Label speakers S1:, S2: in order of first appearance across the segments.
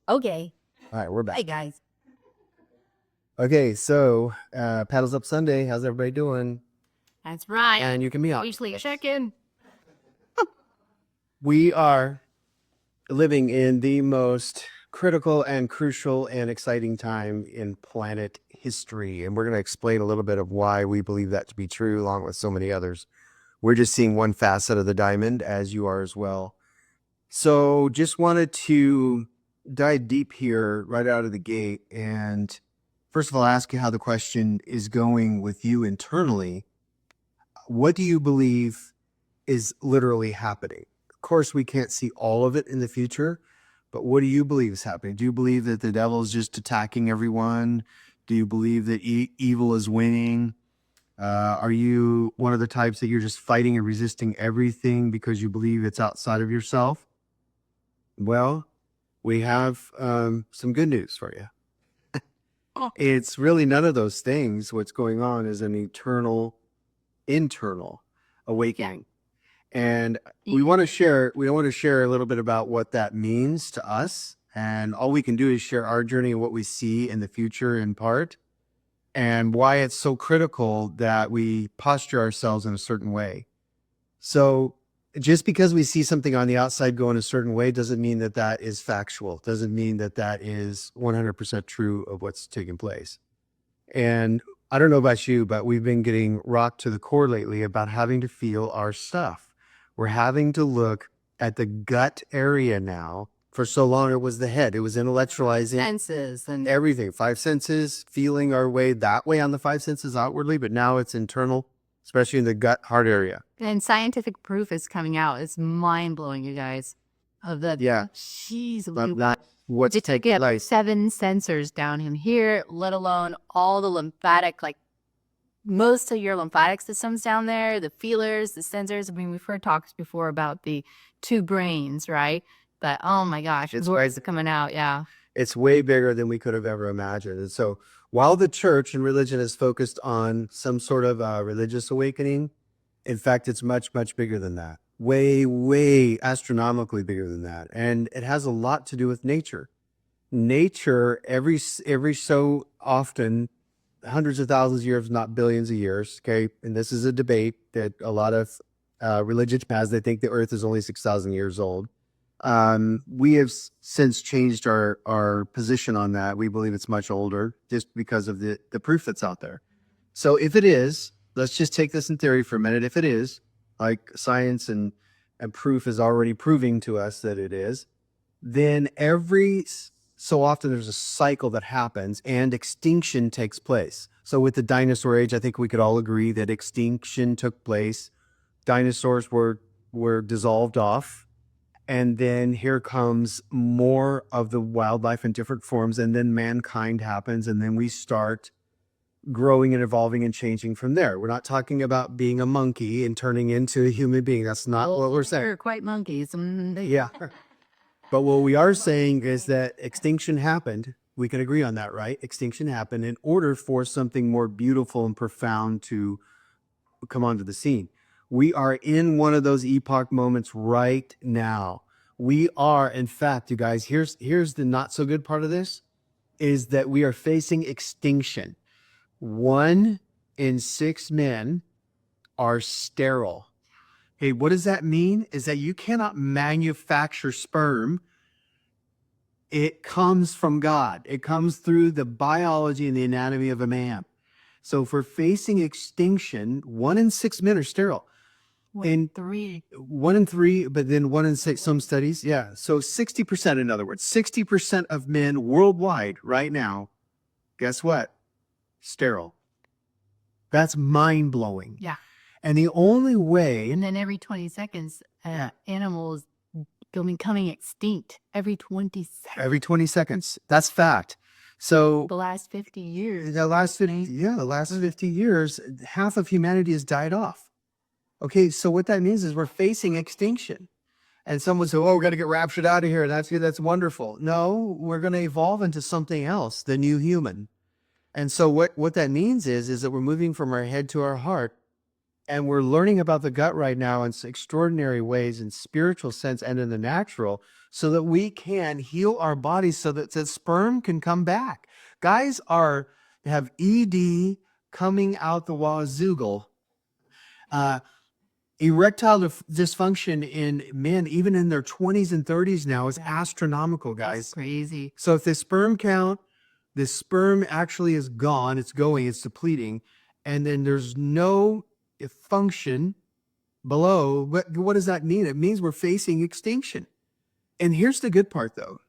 S1: Okay.
S2: All right, we're
S1: Hi,
S2: back.
S1: guys.
S2: Okay, so Paddles Up Sunday. How's everybody doing?
S1: That's right.
S2: And you can be on.
S1: Usually check in.
S2: We are living in the most critical and crucial and exciting time in planet history. And we're going to explain a little bit of why we believe that to be true, along with so many others. We're just seeing one facet of the diamond, as you are as well. So just wanted to dive deep here right out of the gate. And first of all, ask you how the question is going with you internally. What do you believe is literally happening? Of course, we can't see all of it in the future, but what do you believe is happening? Do you believe that the devil is just attacking everyone? Do you believe that evil is winning? Are you one of the types that you're just fighting and resisting everything because you believe it's outside of yourself? Well, we have some good news for you. It's really none of those things. What's going on is an internal awakening. And we want to share a little bit about what that means to us. And all we can do is share our journey and what we see in the future in part, and why it's so critical that we posture ourselves in a certain way. So just because we see something on the outside going a certain way doesn't mean that that is factual, doesn't mean that that is 100% true of what's taking place. And I don't know about you, but we've been getting rocked to the core lately about having to feel our stuff. We're having to look at the gut area now. For so long, it was the head. It was intellectualizing
S1: Senses and
S2: everything. Five senses, feeling our way that way on the five senses outwardly, but now it's internal, especially in the gut heart area.
S1: and scientific proof is coming out. It's mind blowing, you guys. Of the
S2: Yeah.
S1: jeez,
S2: But that what's
S1: just
S2: taking
S1: get
S2: place.
S1: 7 sensors down in here, let alone all the lymphatic, like most of your lymphatic systems down there, the feelers, the sensors. I mean, we've heard talks before about the 2 brains, right? But oh my gosh,
S2: It's
S1: words are coming out. Yeah.
S2: It's way bigger than we could have ever imagined. And so while the church and religion is focused on some sort of religious awakening, in fact, it's much, much bigger than that. Way, way astronomically bigger than that. And it has a lot to do with nature. Nature, every so often, hundreds of thousands of years, not billions of years, okay? And this is a debate that a lot of religion has. They think the earth is only 6,000 years old. We have since changed our position on that. We believe it's much older just because of the proof that's out there. So if it is, let's just take this in theory for a minute. If it is, like science and proof is already proving to us that it is, then every so often there's a cycle that happens and extinction takes place. So with the dinosaur age, I think we could all agree that extinction took place. Dinosaurs were dissolved off, and then here comes more of the wildlife in different forms, and then mankind happens, and then we start growing and evolving and changing from there. We're not talking about being a monkey and turning into a human being. That's not what we're saying.
S1: They're quite monkeys.
S2: Yeah. But what we are saying is that extinction happened. We can agree on that, right? Extinction happened in order for something more beautiful and profound to come onto the scene. We are in one of those epoch moments right now. We are, in fact, you guys, here's the not so good part of this, is that we are facing extinction. 1 in 6 men are sterile. Hey, what does that mean? Is that you cannot manufacture sperm. It comes from God. It comes through the biology and the anatomy of a man. So if we're facing extinction, 1 in 6 men are sterile. And 1 in 3, but then 1 in 6, some studies. Yeah. So 60%, in other words, 60% of men worldwide right now, guess what? Sterile. That's mind blowing.
S1: Yeah.
S2: And the only way,
S1: And then every 20 seconds, animals becoming extinct every 20 seconds.
S2: that's fact. So
S1: The last 50 years.
S2: the last 50 years, half of humanity has died off. Okay, so what that means is we're facing extinction. And someone said, oh, we're going to get raptured out of here. That's wonderful. No, we're going to evolve into something else, the new human. And so what that means is that we're moving from our head to our heart. And we're learning about the gut right now in extraordinary ways in spiritual sense and in the natural so that we can heal our bodies so that the sperm can come back. Guys have ED coming out the wazoogle. Erectile dysfunction in men, even in their 20s and 30s now, is astronomical,
S1: That's
S2: guys.
S1: crazy.
S2: So if the sperm count, the sperm actually is gone, it's going, it's depleting, and then there's no function below, what does that mean? It means we're facing extinction. And here's the good part though.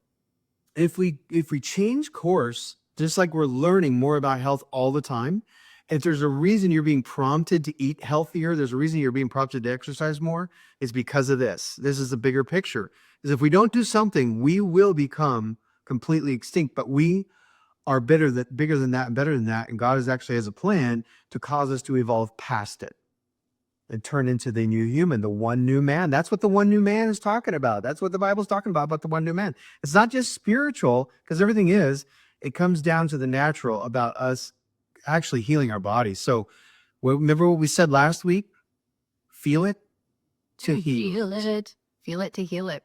S2: If we change course, just like we're learning more about health all the time, if there's a reason you're being prompted to eat healthier, there's a reason you're being prompted to exercise more, it's because of this. This is the bigger picture. Is if we don't do something, we will become completely extinct, but we are bigger than that and better than that. And God actually has a plan to cause us to evolve past it and turn into the new human, the one new man. That's what the one new man is talking about. That's what the Bible's talking about the one new man. It's not just spiritual, because everything is. It comes down to the natural about us actually healing our bodies. So remember what we said last week? Feel it to heal.
S1: Feel it to heal it.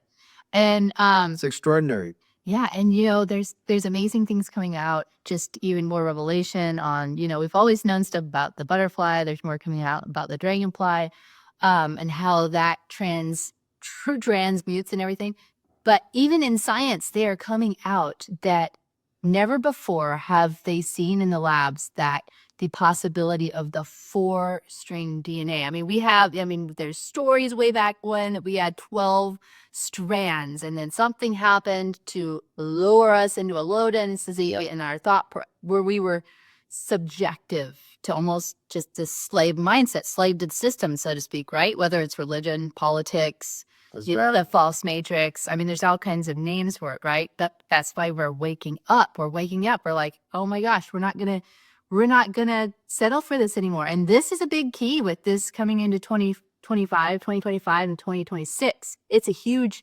S1: And
S2: It's extraordinary.
S1: yeah, and there's amazing things coming out, just even more revelation on, we've always known stuff about the butterfly. There's more coming out about the dragonfly, and how that transmutes and everything. But even in science, they are coming out that never before have they seen in the labs that the possibility of the 4-string DNA. I mean, there's stories way back when that we had 12 strands, and then something happened to lower us into a low density in our where we were subjective to almost just this slave mindset, slave to the system, so to speak, right? Whether it's religion, politics, the false matrix. I mean, there's all kinds of names for it, right? That's why we're waking up. We're waking up. We're like, oh my gosh, we're not gonna settle for this anymore. And this is a big key with this coming into 2025 and 2026. It's a huge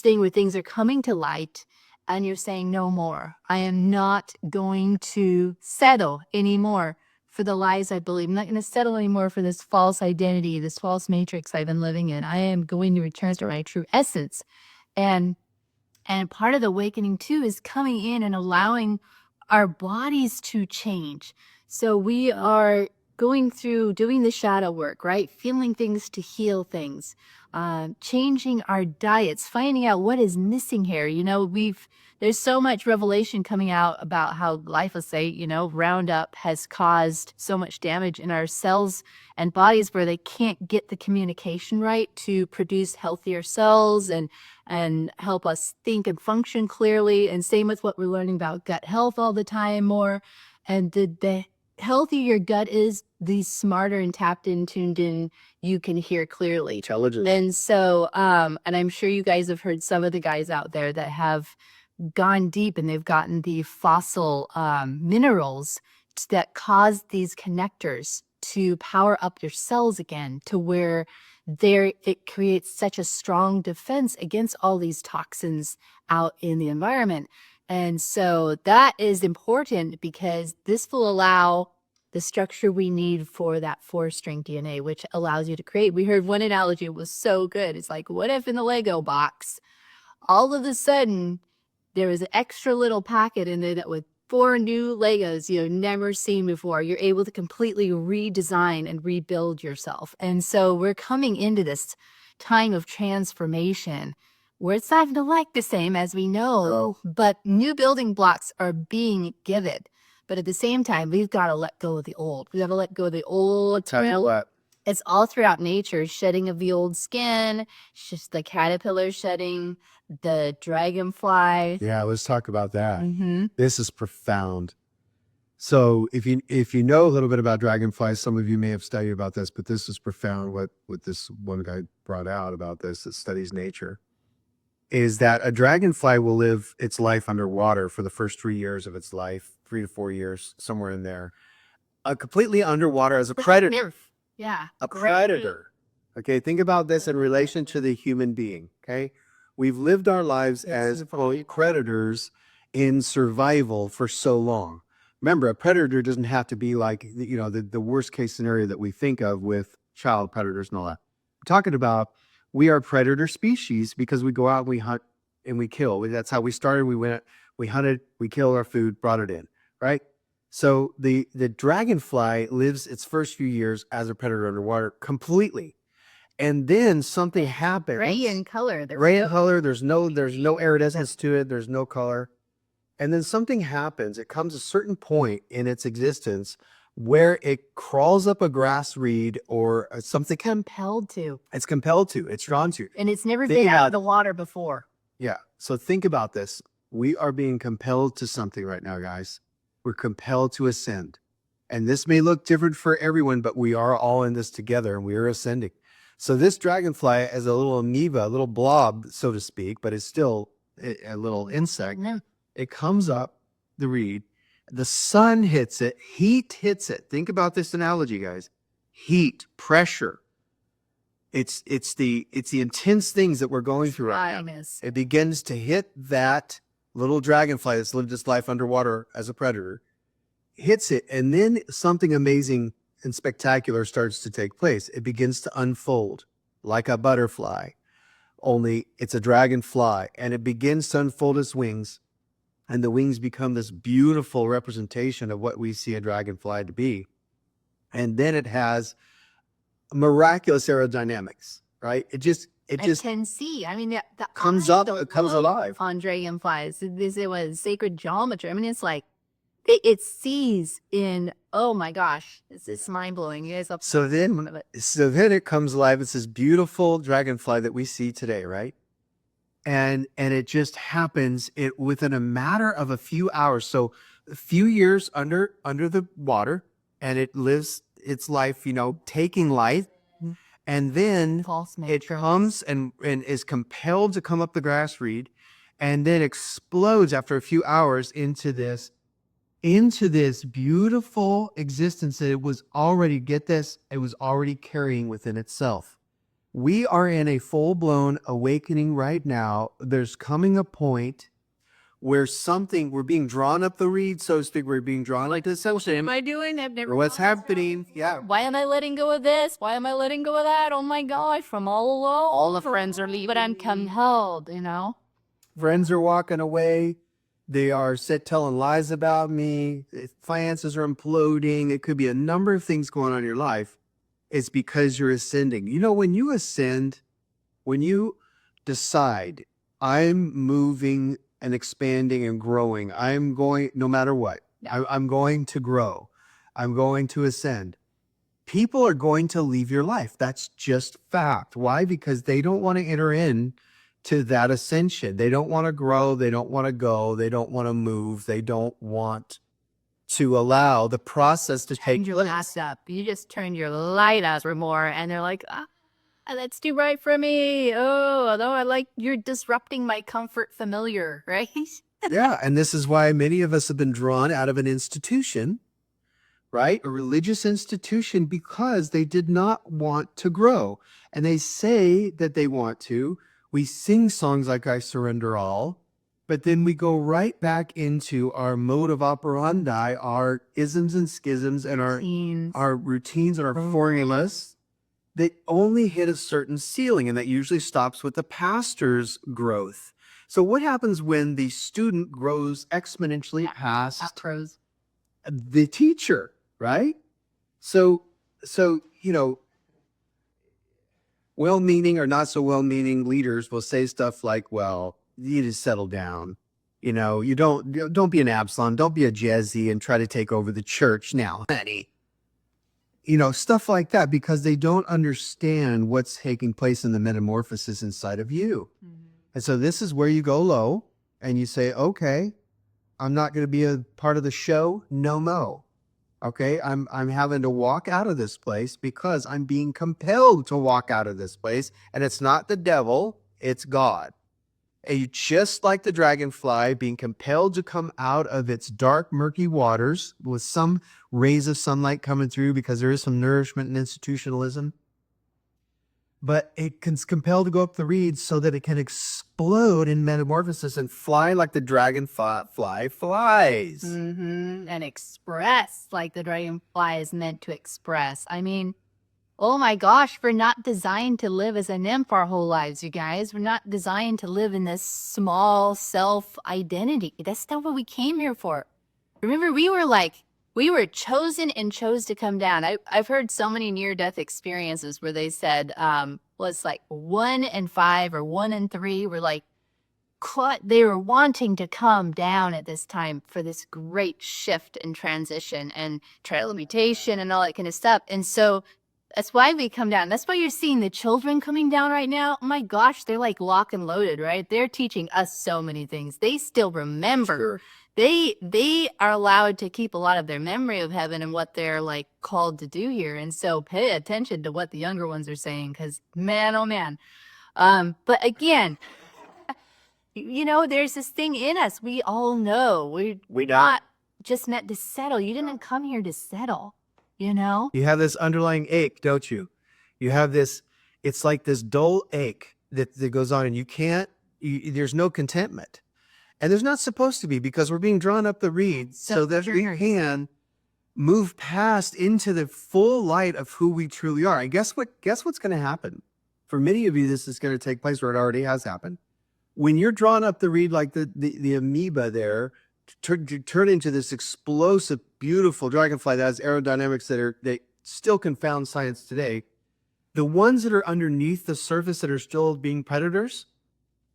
S1: thing where things are coming to light and you're saying, no more. I am not going to settle anymore for the lies I believe. I'm not going to settle anymore for this false identity, this false matrix I've been living in. I am going to return to my true essence. And part of the awakening too is coming in and allowing our bodies to change. So we are going through doing the shadow work, right? Feeling things to heal things, changing our diets, finding out what is missing here. There's so much revelation coming out about how glyphosate, Roundup has caused so much damage in our cells and bodies where they can't get the communication right to produce healthier cells and help us think and function clearly. And same with what we're learning about gut health all the time more. And the healthier your gut is, the smarter and tapped in, tuned in you can hear clearly.
S2: Intelligent.
S1: And so, and I'm sure you guys have heard some of the guys out there that have gone deep and they've gotten the fossil minerals that cause these connectors to power up your cells again to where it creates such a strong defense against all these toxins out in the environment. And so that is important because this will allow the structure we need for that 4-string DNA, which allows you to create. We heard one analogy, it was so good. It's like, what if in the Lego box, all of a sudden, there was an extra little packet in there that with 4 new Legos you've never seen before. You're able to completely redesign and rebuild yourself. And so we're coming into this time of transformation where it's not going to look the same as we know, but new building blocks are being given. But at the same time, we've got to let go of the old. We've got to let go of the old. It's all throughout nature, shedding of the old skin, it's just the caterpillar shedding, the dragonfly.
S2: Yeah, let's talk about that.
S1: Mm-hmm.
S2: This is profound. So if you know a little bit about dragonflies, some of you may have studied about this, but this is profound what this one guy brought out about this that studies nature, is that a dragonfly will live its life underwater for the first 3 years of its life, 3 to 4 years, somewhere in there, completely underwater as a predator.
S1: Yeah.
S2: A predator. Okay, think about this in relation to the human being. Okay, we've lived our lives as predators in survival for so long. Remember, a predator doesn't have to be like, the worst case scenario that we think of with child predators and all that. We're talking about we are predator species because we go out, we hunt, and we kill. That's how we started. We hunted, we killed our food, brought it in, right? So the dragonfly lives its first few years as a predator underwater completely. And then something happens.
S1: Gray in color.
S2: Gray in color. There's no iridescence to it. There's no color. And then something happens. It comes a certain point in its existence where it crawls up a grass reed or something.
S1: Compelled to.
S2: It's compelled to. It's drawn to.
S1: And it's never been out of the water before.
S2: Yeah. So think about this. We are being compelled to something right now, guys. We're compelled to ascend. And this may look different for everyone, but we are all in this together and we are ascending. So this dragonfly is a little amoeba, a little blob, so to speak, but it's still a little insect.
S1: No.
S2: It comes up the reed. The sun hits it. Heat hits it. Think about this analogy, guys. Heat, pressure. It's the intense things that we're going through right now. It begins to hit that little dragonfly that's lived its life underwater as a predator, hits it, and then something amazing and spectacular starts to take place. It begins to unfold like a butterfly, only it's a dragonfly, and it begins to unfold its wings, and the wings become this beautiful representation of what we see a dragonfly to be. And then it has miraculous aerodynamics, right? It just
S1: can see. I mean, the
S2: comes up, it comes alive.
S1: On dragonflies, it was sacred geometry. I mean, it's like it sees in. Oh my gosh, it's mind blowing. You guys have
S2: so then it comes alive. It's this beautiful dragonfly that we see today, right? And it just happens within a matter of a few hours. So a few years under the water, and it lives its life, taking life. And then it comes and is compelled to come up the grass reed, and then explodes after a few hours into this beautiful existence that it was already, it was already carrying within itself. We are in a full-blown awakening right now. There's coming a point where we're being drawn up the reed, so to speak. We're being drawn like this. What
S1: am I doing? I've never.
S2: What's happening? Yeah.
S1: Why am I letting go of this? Why am I letting go of that? Oh my gosh, from all alone. All the friends are leaving, but I'm compelled,
S2: Friends are walking away. They are telling lies about me. Finances are imploding. It could be a number of things going on in your life. It's because you're ascending. When you ascend, when you decide, I'm moving and expanding and growing, I'm going, no matter what, I'm going to grow. I'm going to ascend. People are going to leave your life. That's just fact. Why? Because they don't want to enter in to that ascension. They don't want to grow. They don't want to go. They don't want to move. They don't want to allow the process to take
S1: your ass up. You just turned your light up for more, and they're like, that's too bright for me. Oh, although you're disrupting my comfort familiar, right?
S2: Yeah, and this is why many of us have been drawn out of an institution, right? A religious institution, because they did not want to grow. And they say that they want to. We sing songs like I Surrender All, but then we go right back into our mode of operandi, our isms and schisms, and our routines and our formulas that only hit a certain ceiling, and that usually stops with the pastor's growth. So what happens when the student grows exponentially past the teacher, right? So well-meaning or not so well-meaning leaders will say stuff like, well, you need to settle down. You don't be an Absalom, don't be a Jesse and try to take over the church now, honey. Stuff like that, because they don't understand what's taking place in the metamorphosis inside of you. Mm-hmm. And so this is where you go low and you say, okay, I'm not going to be a part of the show. No mo. Okay. I'm having to walk out of this place because I'm being compelled to walk out of this place. And it's not the devil, it's God. And just like the dragonfly being compelled to come out of its dark, murky waters with some rays of sunlight coming through because there is some nourishment and institutionalism, but it's compelled to go up the reeds so that it can explode in metamorphosis and fly like the dragonfly flies.
S1: And express like the dragonfly is meant to express. I mean, oh my gosh, we're not designed to live as a nymph our whole lives, you guys. We're not designed to live in this small self identity. That's not what we came here for. Remember, we were chosen and chose to come down. I've heard so many near-death experiences where they said, was like 1 in 5 or 1 in 3 were like, they were wanting to come down at this time for this great shift and transition and transmutation and all that kind of stuff. And so that's why we come down. That's why you're seeing the children coming down right now. Oh my gosh, they're like lock and loaded, right? They're teaching us so many things. They still remember.
S2: Sure.
S1: They are allowed to keep a lot of their memory of heaven and what they're like called to do here. And so pay attention to what the younger ones are saying, because man, oh man. But again, you know, there's this thing in us. We all know we're not just meant to settle. You didn't come here to settle, you know?
S2: You have this underlying ache, don't you? You have this, it's like this dull ache that goes on, and there's no contentment. And there's not supposed to be, because we're being drawn up the reeds so that we can move past into the full light of who we truly are. And guess what's going to happen? For many of you, this is going to take place, where it already has happened. When you're drawn up the reed like the amoeba there, turn into this explosive, beautiful dragonfly that has aerodynamics that still confound science today. The ones that are underneath the surface that are still being predators,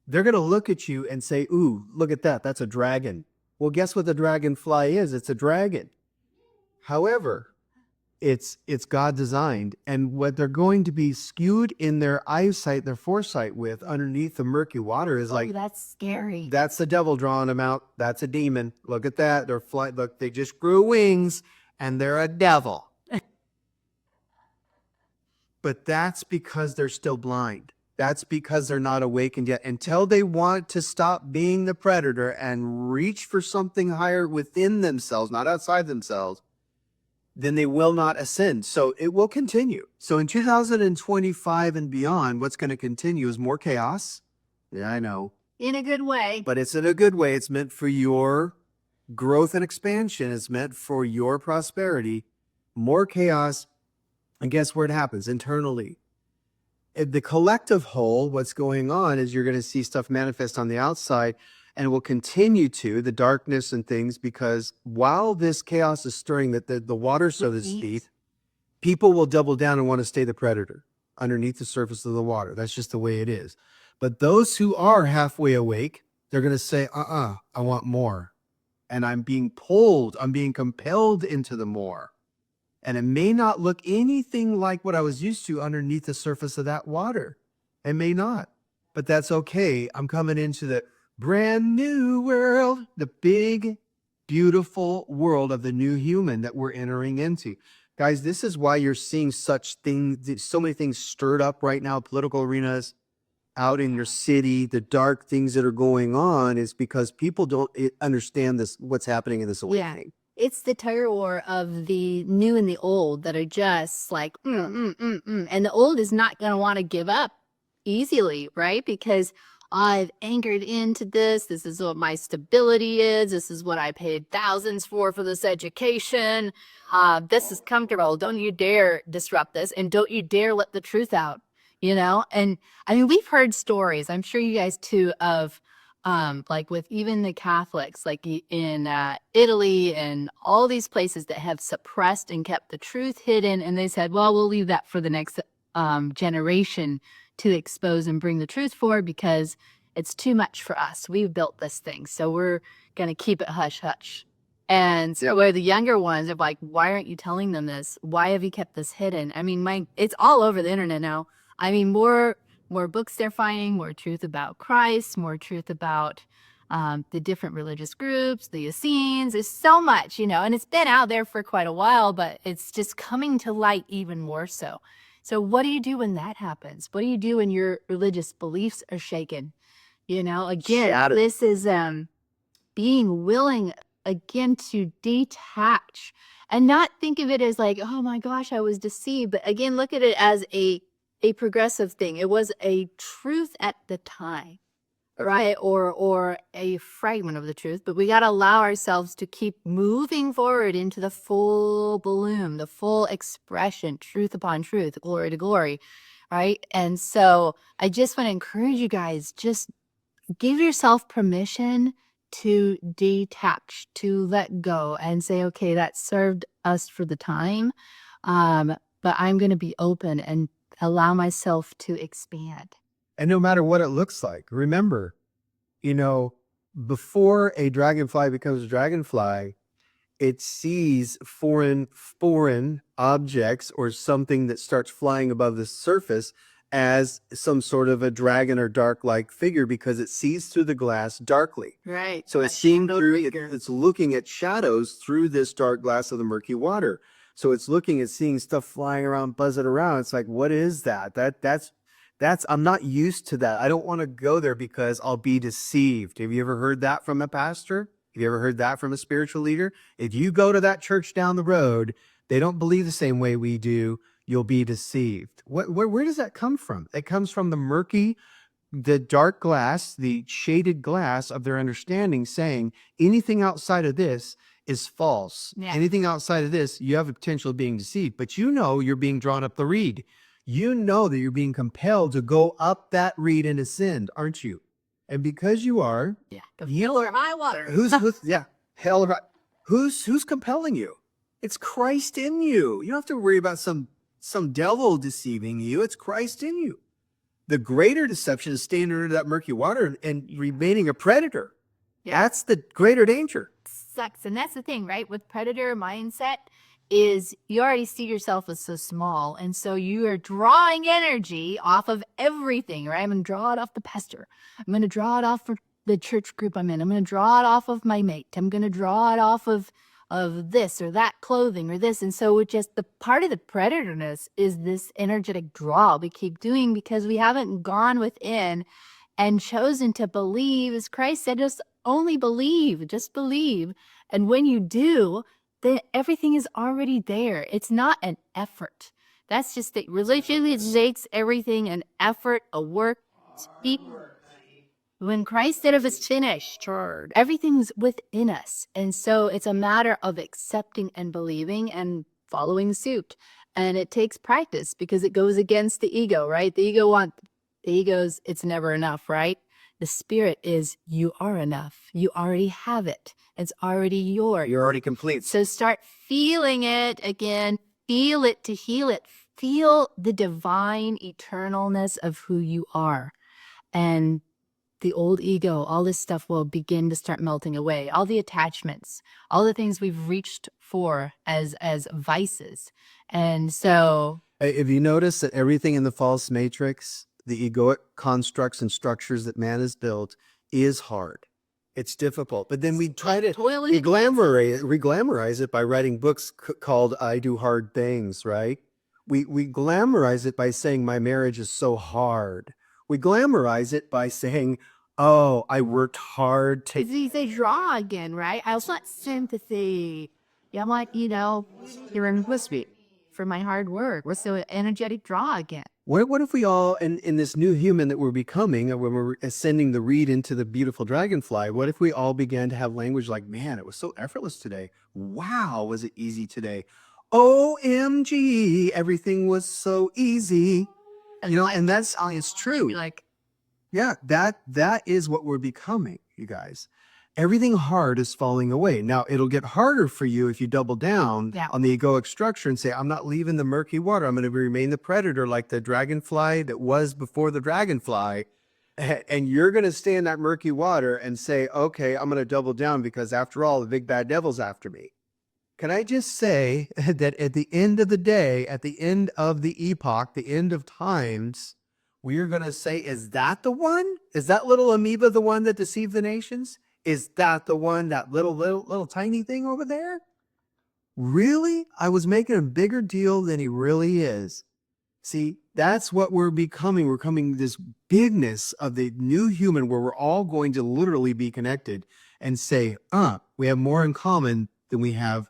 S2: they're going to look at you and say, ooh, look at that. That's a dragon. Well, guess what the dragonfly is? It's a dragon. However, it's God designed. And what they're going to be skewed in their eyesight, their foresight with underneath the murky water is like,
S1: that's scary.
S2: That's the devil drawing them out. That's a demon. Look at that. They're look, they just grew wings and they're a devil. But that's because they're still blind. That's because they're not awakened yet. Until they want to stop being the predator and reach for something higher within themselves, not outside themselves, then they will not ascend. So it will continue. So in 2025 and beyond, what's going to continue is more chaos. Yeah, I know.
S1: In a good way.
S2: But it's in a good way. It's meant for your growth and expansion. It's meant for your prosperity. More chaos. And guess where it happens? Internally. The collective whole, what's going on is you're going to see stuff manifest on the outside, and will continue to, the darkness and things, because while this chaos is stirring the water, so to speak, people will double down and want to stay the predator underneath the surface of the water. That's just the way it is. But those who are halfway awake, they're going to say, I want more. And I'm being pulled, I'm being compelled into the more. And it may not look anything like what I was used to underneath the surface of that water. It may not, but that's okay. I'm coming into the brand new world, the big, beautiful world of the new human that we're entering into. Guys, this is why you're seeing such things, so many things stirred up right now, political arenas, out in your city, the dark things that are going on, is because people don't understand this, what's happening in this awakening.
S1: Yeah. It's the tug war of the new and the old that are just like, and the old is not going to want to give up easily, right? Because I've anchored into this. This is what my stability is. This is what I paid thousands for this education. This is comfortable. Don't you dare disrupt this, and don't you dare let the truth out, you know? And I mean, we've heard stories, I'm sure you guys too, of like with even the Catholics, like in Italy and all these places that have suppressed and kept the truth hidden. And they said, well, we'll leave that for the next generation to expose and bring the truth forward, because it's too much for us. We've built this thing, so we're going to keep it hush hush. And so where the younger ones are like, why aren't you telling them this? Why have you kept this hidden? I mean, it's all over the internet now. I mean, more books they're finding, more truth about Christ, more truth about the different religious groups, the Essenes. There's so much, you know, and it's been out there for quite a while, but it's just coming to light even more so. So what do you do when that happens? What do you do when your religious beliefs are shaken? You know, again, this is being willing again to detach and not think of it as like, oh my gosh, I was deceived. But again, look at it as a a progressive thing. It was a truth at the time, right? Or a fragment of the truth, but we got to allow ourselves to keep moving forward into the full bloom, the full expression, truth upon truth, glory to glory, right? And so I just want to encourage you guys, just give yourself permission to detach, to let go and say, okay, that served us for the time. But I'm going to be open and allow myself to expand.
S2: And no matter what it looks like, remember, you know, before a dragonfly becomes a dragonfly, it sees foreign objects or something that starts flying above the surface as some sort of a dragon or dark-like figure because it sees through the glass darkly.
S1: Right.
S2: So it's seeing through it, it's looking at shadows through this dark glass of the murky water. So it's looking at seeing stuff flying around, buzzing around. It's like, what is that? That's I'm not used to that. I don't want to go there because I'll be deceived. Have you ever heard that from a pastor? Have you ever heard that from a spiritual leader? If you go to that church down the road, they don't believe the same way we do. You'll be deceived. Where does that come from? It comes from the dark glass, the shaded glass of their understanding, saying anything outside of this is false.
S1: Yeah.
S2: Anything outside of this, you have the potential of being deceived. But you know you're being drawn up the reed. You know that you're being compelled to go up that reed and ascend, aren't you? And because you are,
S1: Yeah. Hell or high water.
S2: who's yeah, hell right. Who's compelling you? It's Christ in you. You don't have to worry about some devil deceiving you. It's Christ in you. The greater deception is staying under that murky water and remaining a predator.
S1: Yeah.
S2: That's the greater danger.
S1: Sucks. And that's the thing, right? With predator mindset is you already see yourself as so small. And so you are drawing energy off of everything, right? I'm going to draw it off the pastor. I'm going to draw it off for the church group I'm in. I'm going to draw it off of my mate. I'm going to draw it off of this or that clothing or this. And so it just the part of the predatorness is this energetic draw we keep doing because we haven't gone within and chosen to believe, as Christ said, just only believe, just believe. And when you do, then everything is already there. It's not an effort. That's just it. Religion takes everything an effort, a work, speak. When Christ said it was finished, everything's within us. And so it's a matter of accepting and believing and following suit. And it takes practice because it goes against the ego, right? The ego's it's never enough, right? The spirit is you are enough. You already have it. It's already yours.
S2: You're already complete.
S1: So start feeling it again. Feel it to heal it. Feel the divine eternalness of who you are. And the old ego, all this stuff will begin to start melting away. All the attachments, all the things we've reached for as vices. And so
S2: Have you noticed that everything in the false matrix, the egoic constructs and structures that man has built, is hard? It's difficult. But then we try to re-glamorize it by writing books called I Do Hard Things, right? We glamorize it by saying my marriage is so hard. We glamorize it by saying, oh, I worked hard to...
S1: It's a draw again, right? I also want sympathy. Yeah, I'm like, you're with me for my hard work. We're so energetic draw again.
S2: What if we all, in this new human that we're becoming, when we're ascending the reed into the beautiful dragonfly, what if we all began to have language like, man, it was so effortless today. Wow, was it easy today? OMG, everything was so easy. And that's how it's true.
S1: Like,
S2: yeah, that is what we're becoming, you guys. Everything hard is falling away. Now, it'll get harder for you if you double down on the egoic structure and say, I'm not leaving the murky water. I'm going to remain the predator like the dragonfly that was before the dragonfly. And you're going to stay in that murky water and say, okay, I'm going to double down because after all, the big bad devil's after me. Can I just say that at the end of the day, at the end of the epoch, the end of times, we are going to say, is that the one? Is that little amoeba the one that deceived the nations? Is that the one, that little tiny thing over there? Really? I was making a bigger deal than he really is. See, that's what we're becoming. We're becoming this bigness of the new human where we're all going to literally be connected and say, we have more in common than we have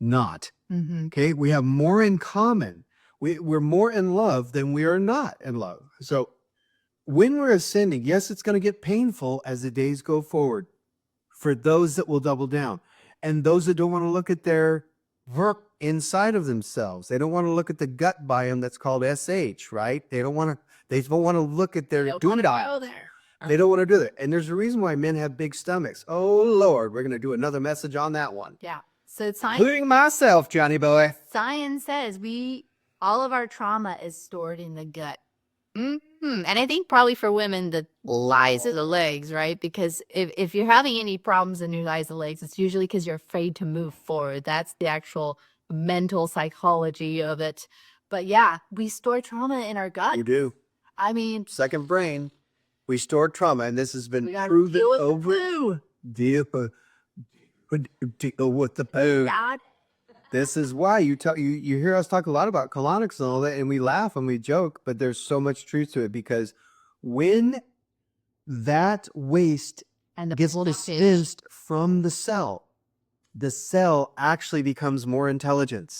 S2: not.
S1: mm-hmm.
S2: Okay? We have more in common. We're more in love than we are not in love. So when we're ascending, yes, it's going to get painful as the days go forward for those that will double down and those that don't want to look at their work inside of themselves. They don't want to look at the gut biome that's called SH, right? They don't want to look at their doodle. They don't want to do that. And there's a reason why men have big stomachs. Oh, Lord, we're going to do another message on that one.
S1: Yeah. So science,
S2: Including myself, Johnny boy.
S1: science says all of our trauma is stored in the gut. And I think probably for women, the lies of the legs, right? Because if you're having any problems in your lies of the legs, it's usually because you're afraid to move forward. That's the actual mental psychology of it. But yeah, we store trauma in our gut.
S2: You do.
S1: I mean,
S2: Second brain. We store trauma, and this has
S1: we
S2: been
S1: got to
S2: proven
S1: deal with the
S2: over.
S1: poo.
S2: Deal with the poo.
S1: God.
S2: This is why you hear us talk a lot about colonics and all that, and we laugh and we joke, but there's so much truth to it because when that waste
S1: And the
S2: gets dispensed from the cell actually becomes more intelligent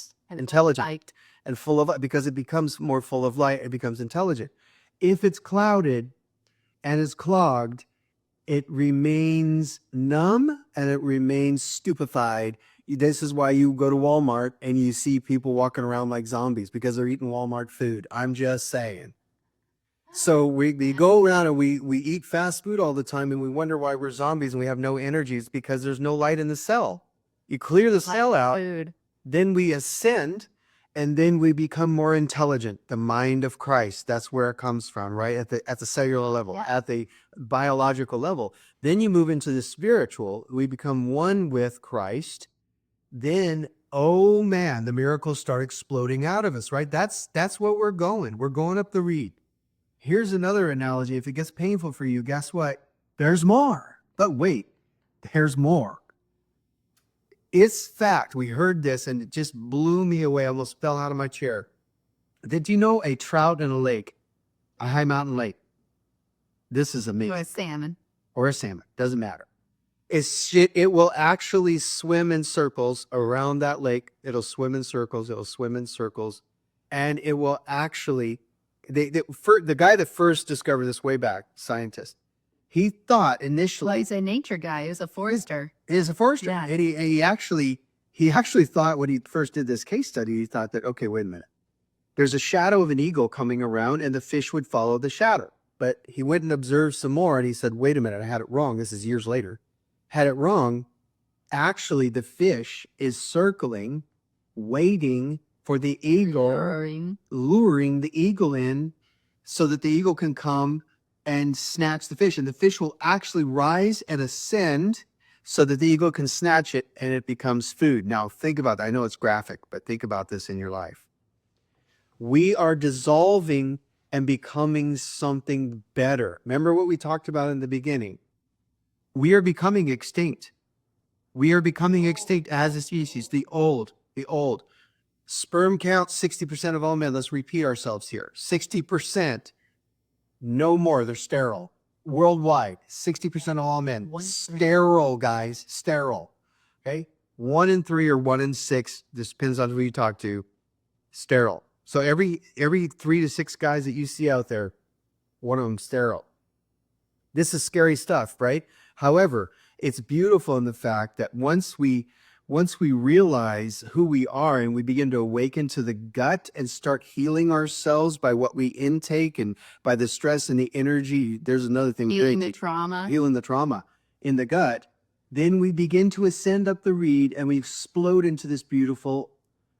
S1: light.
S2: and full of, because it becomes more full of light, it becomes intelligent. If it's clouded and is clogged, it remains numb and it remains stupefied. This is why you go to Walmart and you see people walking around like zombies because they're eating Walmart food. I'm just saying. So we go around and we eat fast food all the time and we wonder why we're zombies and we have no energy. It's because there's no light in the cell. You clear the cell out,
S1: Food.
S2: then we ascend, and then we become more intelligent. The mind of Christ, that's where it comes from, right? At the cellular level,
S1: Yeah.
S2: at the biological level. Then you move into the spiritual. We become one with Christ. Then, oh man, the miracles start exploding out of us, right? That's what we're going. We're going up the reed. Here's another analogy. If it gets painful for you, guess what? There's more. But wait, there's more. It's fact. We heard this and it just blew me away. I almost fell out of my chair. Did you know a trout in a lake, a high mountain lake? This is amazing.
S1: Or a salmon.
S2: Or a salmon, doesn't matter. It will actually swim in circles around that lake. It'll swim in circles. It'll swim in circles. And it will actually, the guy that first discovered this way back, scientist, he thought
S1: Well,
S2: initially,
S1: he's a nature guy. He's a forester.
S2: is a forester.
S1: Yeah.
S2: And he actually thought when he first did this case study, he thought that, okay, wait a minute. There's a shadow of an eagle coming around and the fish would follow the shadow. But he went and observed some more and he said, wait a minute, I had it wrong. This is years later. Had it wrong. Actually, the fish is circling, waiting for the eagle, luring the eagle in so that the eagle can come and snatch the fish. And the fish will actually rise and ascend so that the eagle can snatch it and it becomes food. Now, think about that. I know it's graphic, but think about this in your life. We are dissolving and becoming something better. Remember what we talked about in the beginning. We are becoming extinct. We are becoming extinct as a species. The old. Sperm count, 60% of all men. Let's repeat ourselves here. 60%. No more. They're sterile. Worldwide, 60% of all men. Sterile, guys. Sterile. Okay? 1 in 3 or 1 in 6. This depends on who you talk to. Sterile. So every 3 to 6 guys that you see out there, one of them sterile. This is scary stuff, right? However, it's beautiful in the fact that once we realize who we are and we begin to awaken to the gut and start healing ourselves by what we intake and by the stress and the energy, there's another thing.
S1: Healing the trauma.
S2: Healing the trauma in the gut. Then we begin to ascend up the reed and we explode into this beautiful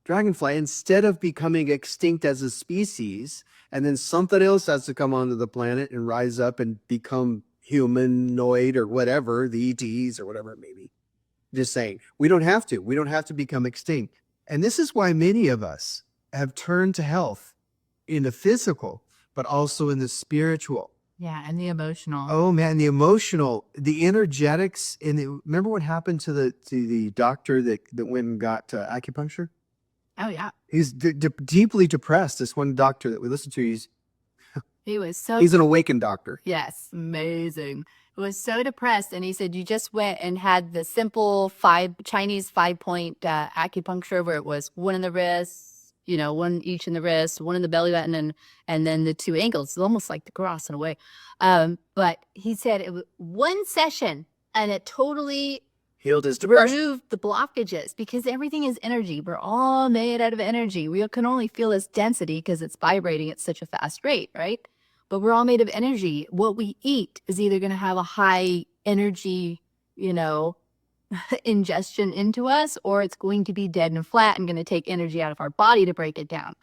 S2: dragonfly. Instead of becoming extinct as a species, and then something else has to come onto the planet and rise up and become humanoid or whatever, the ETs or whatever it may be. Just saying, we don't have to. We don't have to become extinct. And this is why many of us have turned to health in the physical, but also in the spiritual.
S1: Yeah, and the emotional.
S2: Oh man, the emotional, the energetics. Remember what happened to the doctor that went and got acupuncture?
S1: Oh yeah,
S2: He's deeply depressed. This one doctor that we listened to,
S1: he's
S2: an awakened doctor.
S1: Yes, amazing. He was so depressed, and he said you just went and had the simple Chinese 5-point acupuncture where it was one in the wrist, one each in the wrist, one in the belly button, and then the 2 ankles. It's almost like the cross in a way. But he said it was one session, and it totally
S2: Healed his depression.
S1: remove the blockages, because everything is energy. We're all made out of energy. We can only feel this density because it's vibrating at such a fast rate, right? But we're all made of energy. What we eat is either going to have a high energy, ingestion into us, or it's going to be dead and flat and going to take energy out of our body to break it down.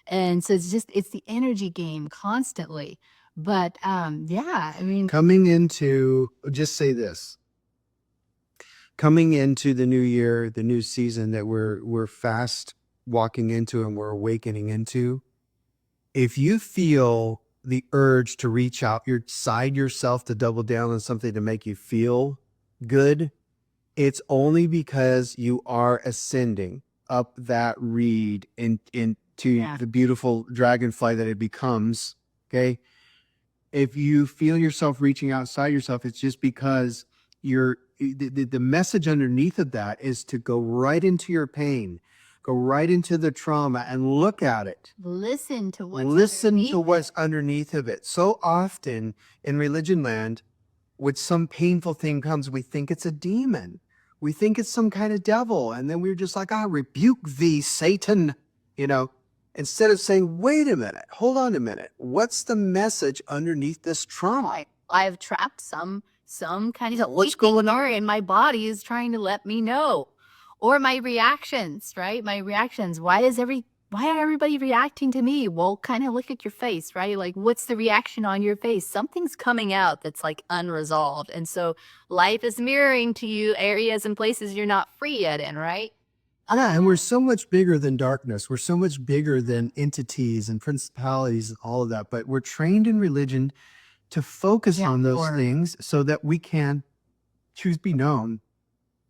S1: And so it's the energy game constantly. But yeah, I mean,
S2: Coming into, just say this, coming into the new year, the new season that we're fast walking into and we're awakening into, if you feel the urge to reach out outside yourself to double down on something to make you feel good, it's only because you are ascending up that reed into
S1: Yeah.
S2: the beautiful dragonfly that it becomes. Okay. If you feel yourself reaching outside yourself, it's just because the message underneath of that is to go right into your pain, go right into the trauma and look at it.
S1: listen to what's
S2: Listen
S1: underneath
S2: to
S1: it.
S2: what's underneath of it. So often in religion land, when some painful thing comes, we think it's a demon. We think it's some kind of devil. And then we're just like, rebuke thee, Satan, instead of saying, wait a minute, hold on a minute. What's the message underneath this trauma?
S1: I've trapped some kind of
S2: What's going on?
S1: and my body is trying to let me know. Or my reactions, right? My reactions. Why are everybody reacting to me? Well, kind of look at your face, right? Like, what's the reaction on your face? Something's coming out that's like unresolved. And so life is mirroring to you areas and places you're not free yet in, right?
S2: And we're so much bigger than darkness. We're so much bigger than entities and principalities and all of that. But we're trained in religion to focus on those things so that we can, truth be known,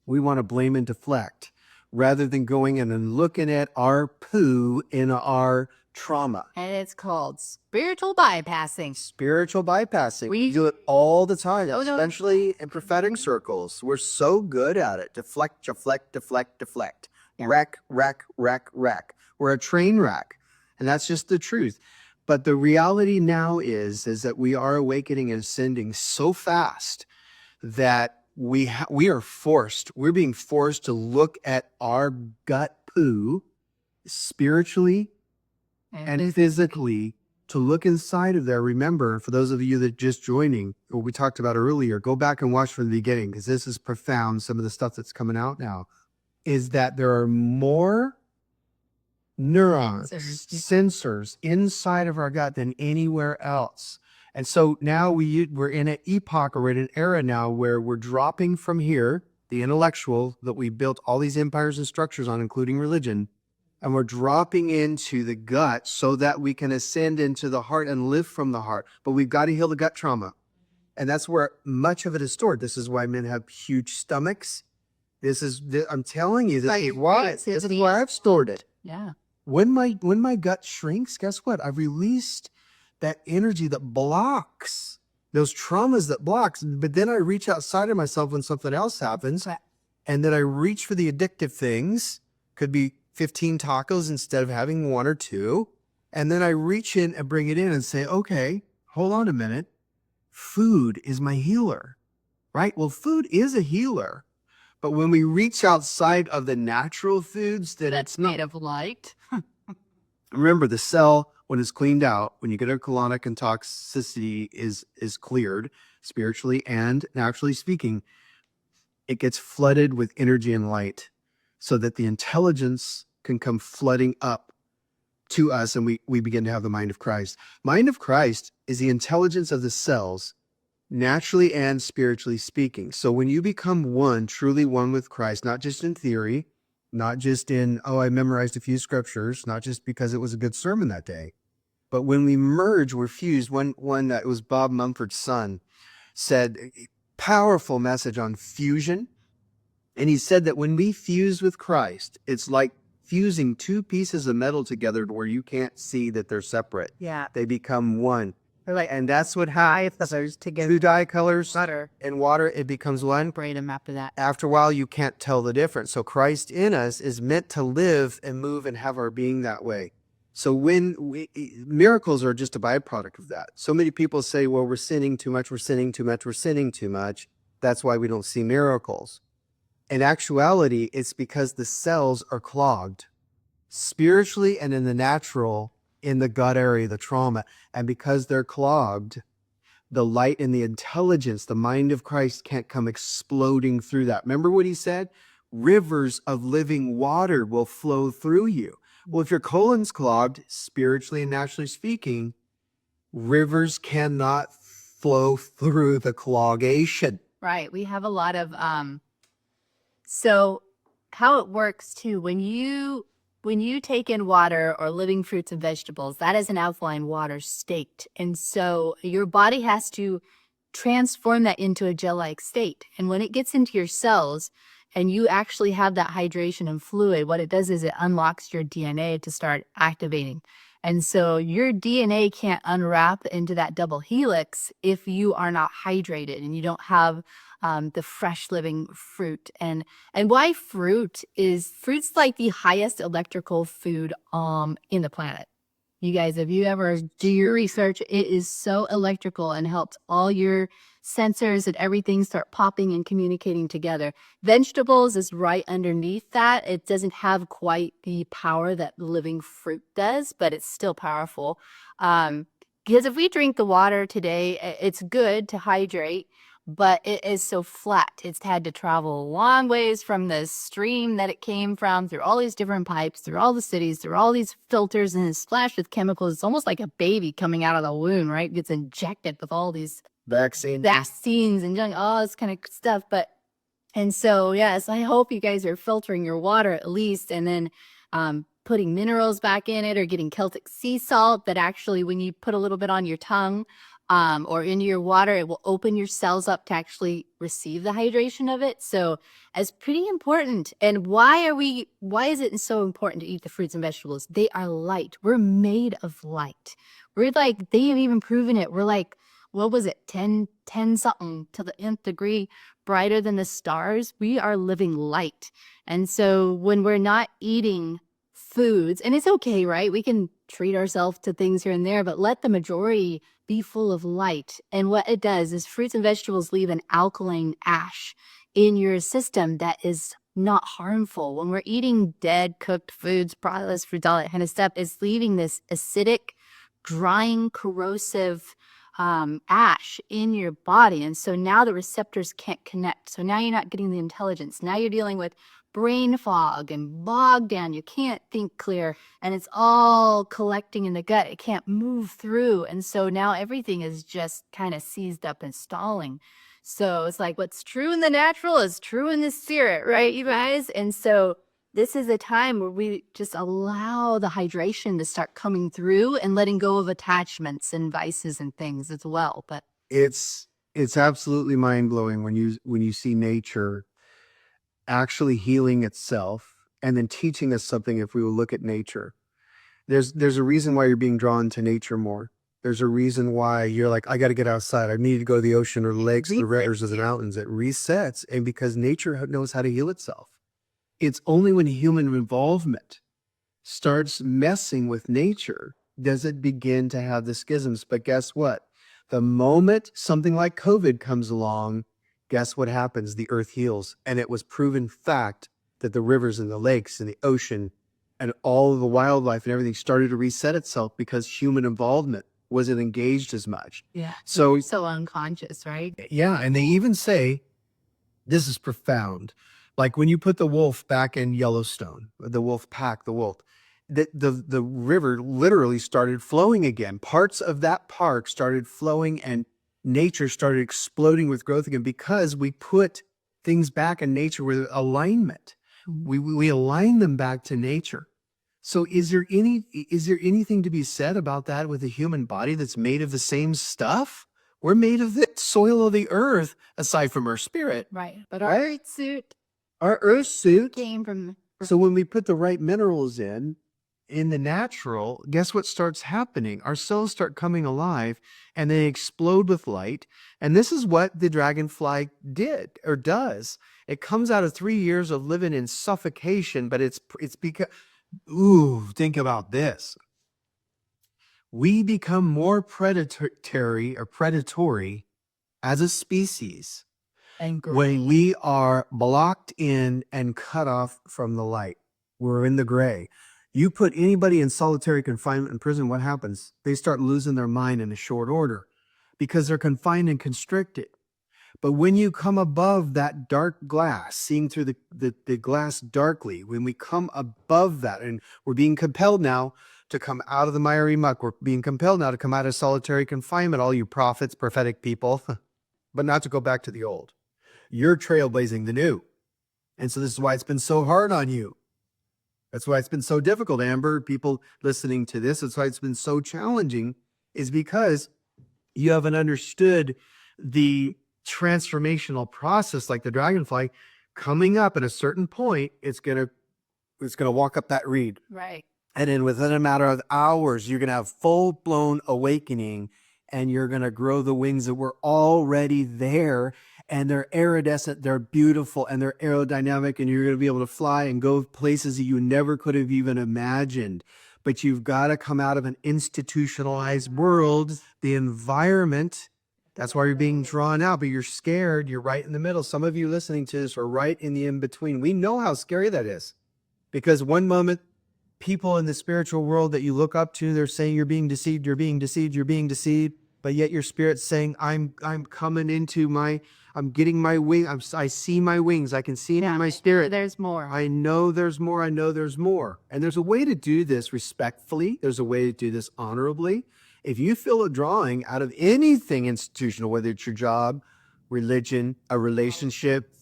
S2: we want to blame and deflect rather than going in and looking at our poo in our trauma.
S1: And it's called spiritual bypassing.
S2: Spiritual bypassing.
S1: We-
S2: We do it all the time,
S1: No, no.
S2: especially in prophetic circles. We're so good at it. Deflect, deflect, deflect, deflect. Wreck, wreck, wreck, wreck. We're a train wreck. And that's just the truth. But the reality now is that we are awakening and ascending so fast that we're being forced to look at our gut poo spiritually and physically, to look inside of there. Remember, for those of you that just joining, what we talked about earlier, go back and watch from the beginning, because this is profound. Some of the stuff that's coming out now is that there are more neurons, sensors inside of our gut than anywhere else. And so now we're in an epoch, or we're in an era now where we're dropping from here, the intellectual that we built all these empires and structures on, including religion, and we're dropping into the gut so that we can ascend into the heart and live from the heart. But we've got to heal the gut trauma. And that's where much of it is stored. This is why men have huge stomachs. I'm telling you, this is why. This is why I've stored it.
S1: Yeah.
S2: When my gut shrinks, guess what? I've released that energy that blocks, those traumas that blocks. But then I reach outside of myself when something else happens. And then I reach for the addictive things. Could be 15 tacos instead of having 1 or 2. And then I reach in and bring it in and say, okay, hold on a minute. Food is my healer, right? Well, food is a healer. But when we reach outside of the natural foods,
S1: That's made of light.
S2: Remember, the cell, when it's cleaned out, when you get a colonic and toxicity is cleared spiritually and naturally speaking, it gets flooded with energy and light so that the intelligence can come flooding up to us, and we begin to have the mind of Christ. Mind of Christ is the intelligence of the cells, naturally and spiritually speaking. So when you become one, truly one with Christ, not just in theory, not just in, I memorized a few scriptures, not just because it was a good sermon that day, but when we merge, we're fused. One that was Bob Mumford's son said, powerful message on fusion. And he said that when we fuse with Christ, it's like fusing 2 pieces of metal together to where you can't see that they're separate.
S1: Yeah.
S2: They become one. Right. And that's what happens. Two dye colors and water, it becomes one.
S1: Braid them after that.
S2: After a while, you can't tell the difference. So Christ in us is meant to live and move and have our being that way. So miracles are just a byproduct of that. So many people say, well, we're sinning too much, we're sinning too much, we're sinning too much. That's why we don't see miracles. In actuality, it's because the cells are clogged spiritually and in the natural, in the gut area, the trauma. And because they're clogged, the light and the intelligence, the mind of Christ can't come exploding through that. Remember what he said? Rivers of living water will flow through you. Well, if your colon's clogged, spiritually and naturally speaking, rivers cannot flow through the cloggation.
S1: Right. We have a lot of so how it works too, when you take in water or living fruits and vegetables, that is an alkaline water state. And so your body has to transform that into a gel-like state. And when it gets into your cells and you actually have that hydration and fluid, what it does is it unlocks your DNA to start activating. And so your DNA can't unwrap into that double helix if you are not hydrated and you don't have the fresh living fruit. And why fruit's like the highest electrical food in the planet. You guys, if you ever do your research, it is so electrical and helps all your sensors and everything start popping and communicating together. Vegetables is right underneath that. It doesn't have quite the power that the living fruit does, but it's still powerful. Because if we drink the water today, it's good to hydrate, but it is so flat. It's had to travel a long ways from the stream that it came from, through all these different pipes, through all the cities, through all these filters, and it's splashed with chemicals. It's almost like a baby coming out of the womb, right? Gets injected with all these vaccines and all this kind of stuff. And so, yes, I hope you guys are filtering your water at least, and then putting minerals back in it, or getting Celtic sea salt that actually, when you put a little bit on your tongue, or into your water, it will open your cells up to actually receive the hydration of it. So it's pretty important. And why is it so important to eat the fruits and vegetables? They are light. We're made of light. We're like, they have even proven it. We're like, what was it? 10 something to the nth degree brighter than the stars. We are living light. And so when we're not eating foods, and it's okay, right? We can treat ourselves to things here and there, but let the majority be full of light. And what it does is fruits and vegetables leave an alkaline ash in your system that is not harmful. When we're eating dead, cooked foods, processed foods, all that kind of stuff, it's leaving this acidic, drying, corrosive ash in your body. And so now the receptors can't connect. So now you're not getting the intelligence. Now you're dealing with brain fog and bogged down. You can't think clear, and it's all collecting in the gut. It can't move through. And so now everything is just kind of seized up and stalling. So it's like what's true in the natural is true in the spirit, right, you guys? And so this is a time where we just allow the hydration to start coming through and letting go of attachments and vices and things as well. But
S2: it's absolutely mind-blowing when you see nature actually healing itself and then teaching us something. If we will look at nature, there's a reason why you're being drawn to nature more. There's a reason why you're like, I got to get outside. I need to go to the ocean or the lakes or the rivers or the mountains. It resets. And because nature knows how to heal itself. It's only when human involvement starts messing with nature does it begin to have the schisms. But guess what? The moment something like COVID comes along, guess what happens? The earth heals. And it was proven fact that the rivers and the lakes and the ocean and all of the wildlife and everything started to reset itself because human involvement wasn't engaged as much.
S1: yeah,
S2: So
S1: unconscious, right?
S2: yeah, and they even say, this is profound, like when you put the wolf back in Yellowstone, the wolf pack, the wolf, the river literally started flowing again. Parts of that park started flowing and nature started exploding with growth again because we put things back in nature with alignment. We align them back to nature. So is there anything to be said about that with a human body that's made of the same stuff? We're made of the soil of the earth, aside from our spirit.
S1: Right. But
S2: Our earth suit
S1: came from
S2: So when we put the right minerals in, in the natural, guess what starts happening? Our cells start coming alive and they explode with light. And this is what the dragonfly did or does. It comes out of 3 years of living in suffocation, but it's because, ooh, think about this. We become more predatory as a species
S1: And
S2: when we are blocked in and cut off from the light. We're in the gray. You put anybody in solitary confinement in prison, what happens? They start losing their mind in a short order because they're confined and constricted. But when you come above that dark glass, seeing through the glass darkly, when we come above that, and we're being compelled now to come out of the miry muck, we're being compelled now to come out of solitary confinement, all you prophets, prophetic people, but not to go back to the old. You're trailblazing the new. And so this is why it's been so hard on you. That's why it's been so difficult, Amber. People listening to this, that's why it's been so challenging, is because you haven't understood the transformational process like the dragonfly coming up at a certain point. It's gonna walk up that reed.
S1: right.
S2: And then within a matter of hours, you're going to have full-blown awakening and you're going to grow the wings that were already there. And they're iridescent, they're beautiful, and they're aerodynamic. And you're going to be able to fly and go places that you never could have even imagined. But you've got to come out of an institutionalized world, the environment. That's why you're being drawn out, but you're scared. You're right in the middle. Some of you listening to this are right in the in-between. We know how scary that is. Because one moment, people in the spiritual world that you look up to, they're saying you're being deceived, you're being deceived, you're being deceived. But yet your spirit's saying, I'm coming into I'm getting my wing. I see my wings. I can see it in my spirit.
S1: There's more.
S2: I know there's more. I know there's more. And there's a way to do this respectfully. There's a way to do this honorably. If you feel a drawing out of anything institutional, whether it's your job, religion, a relationship,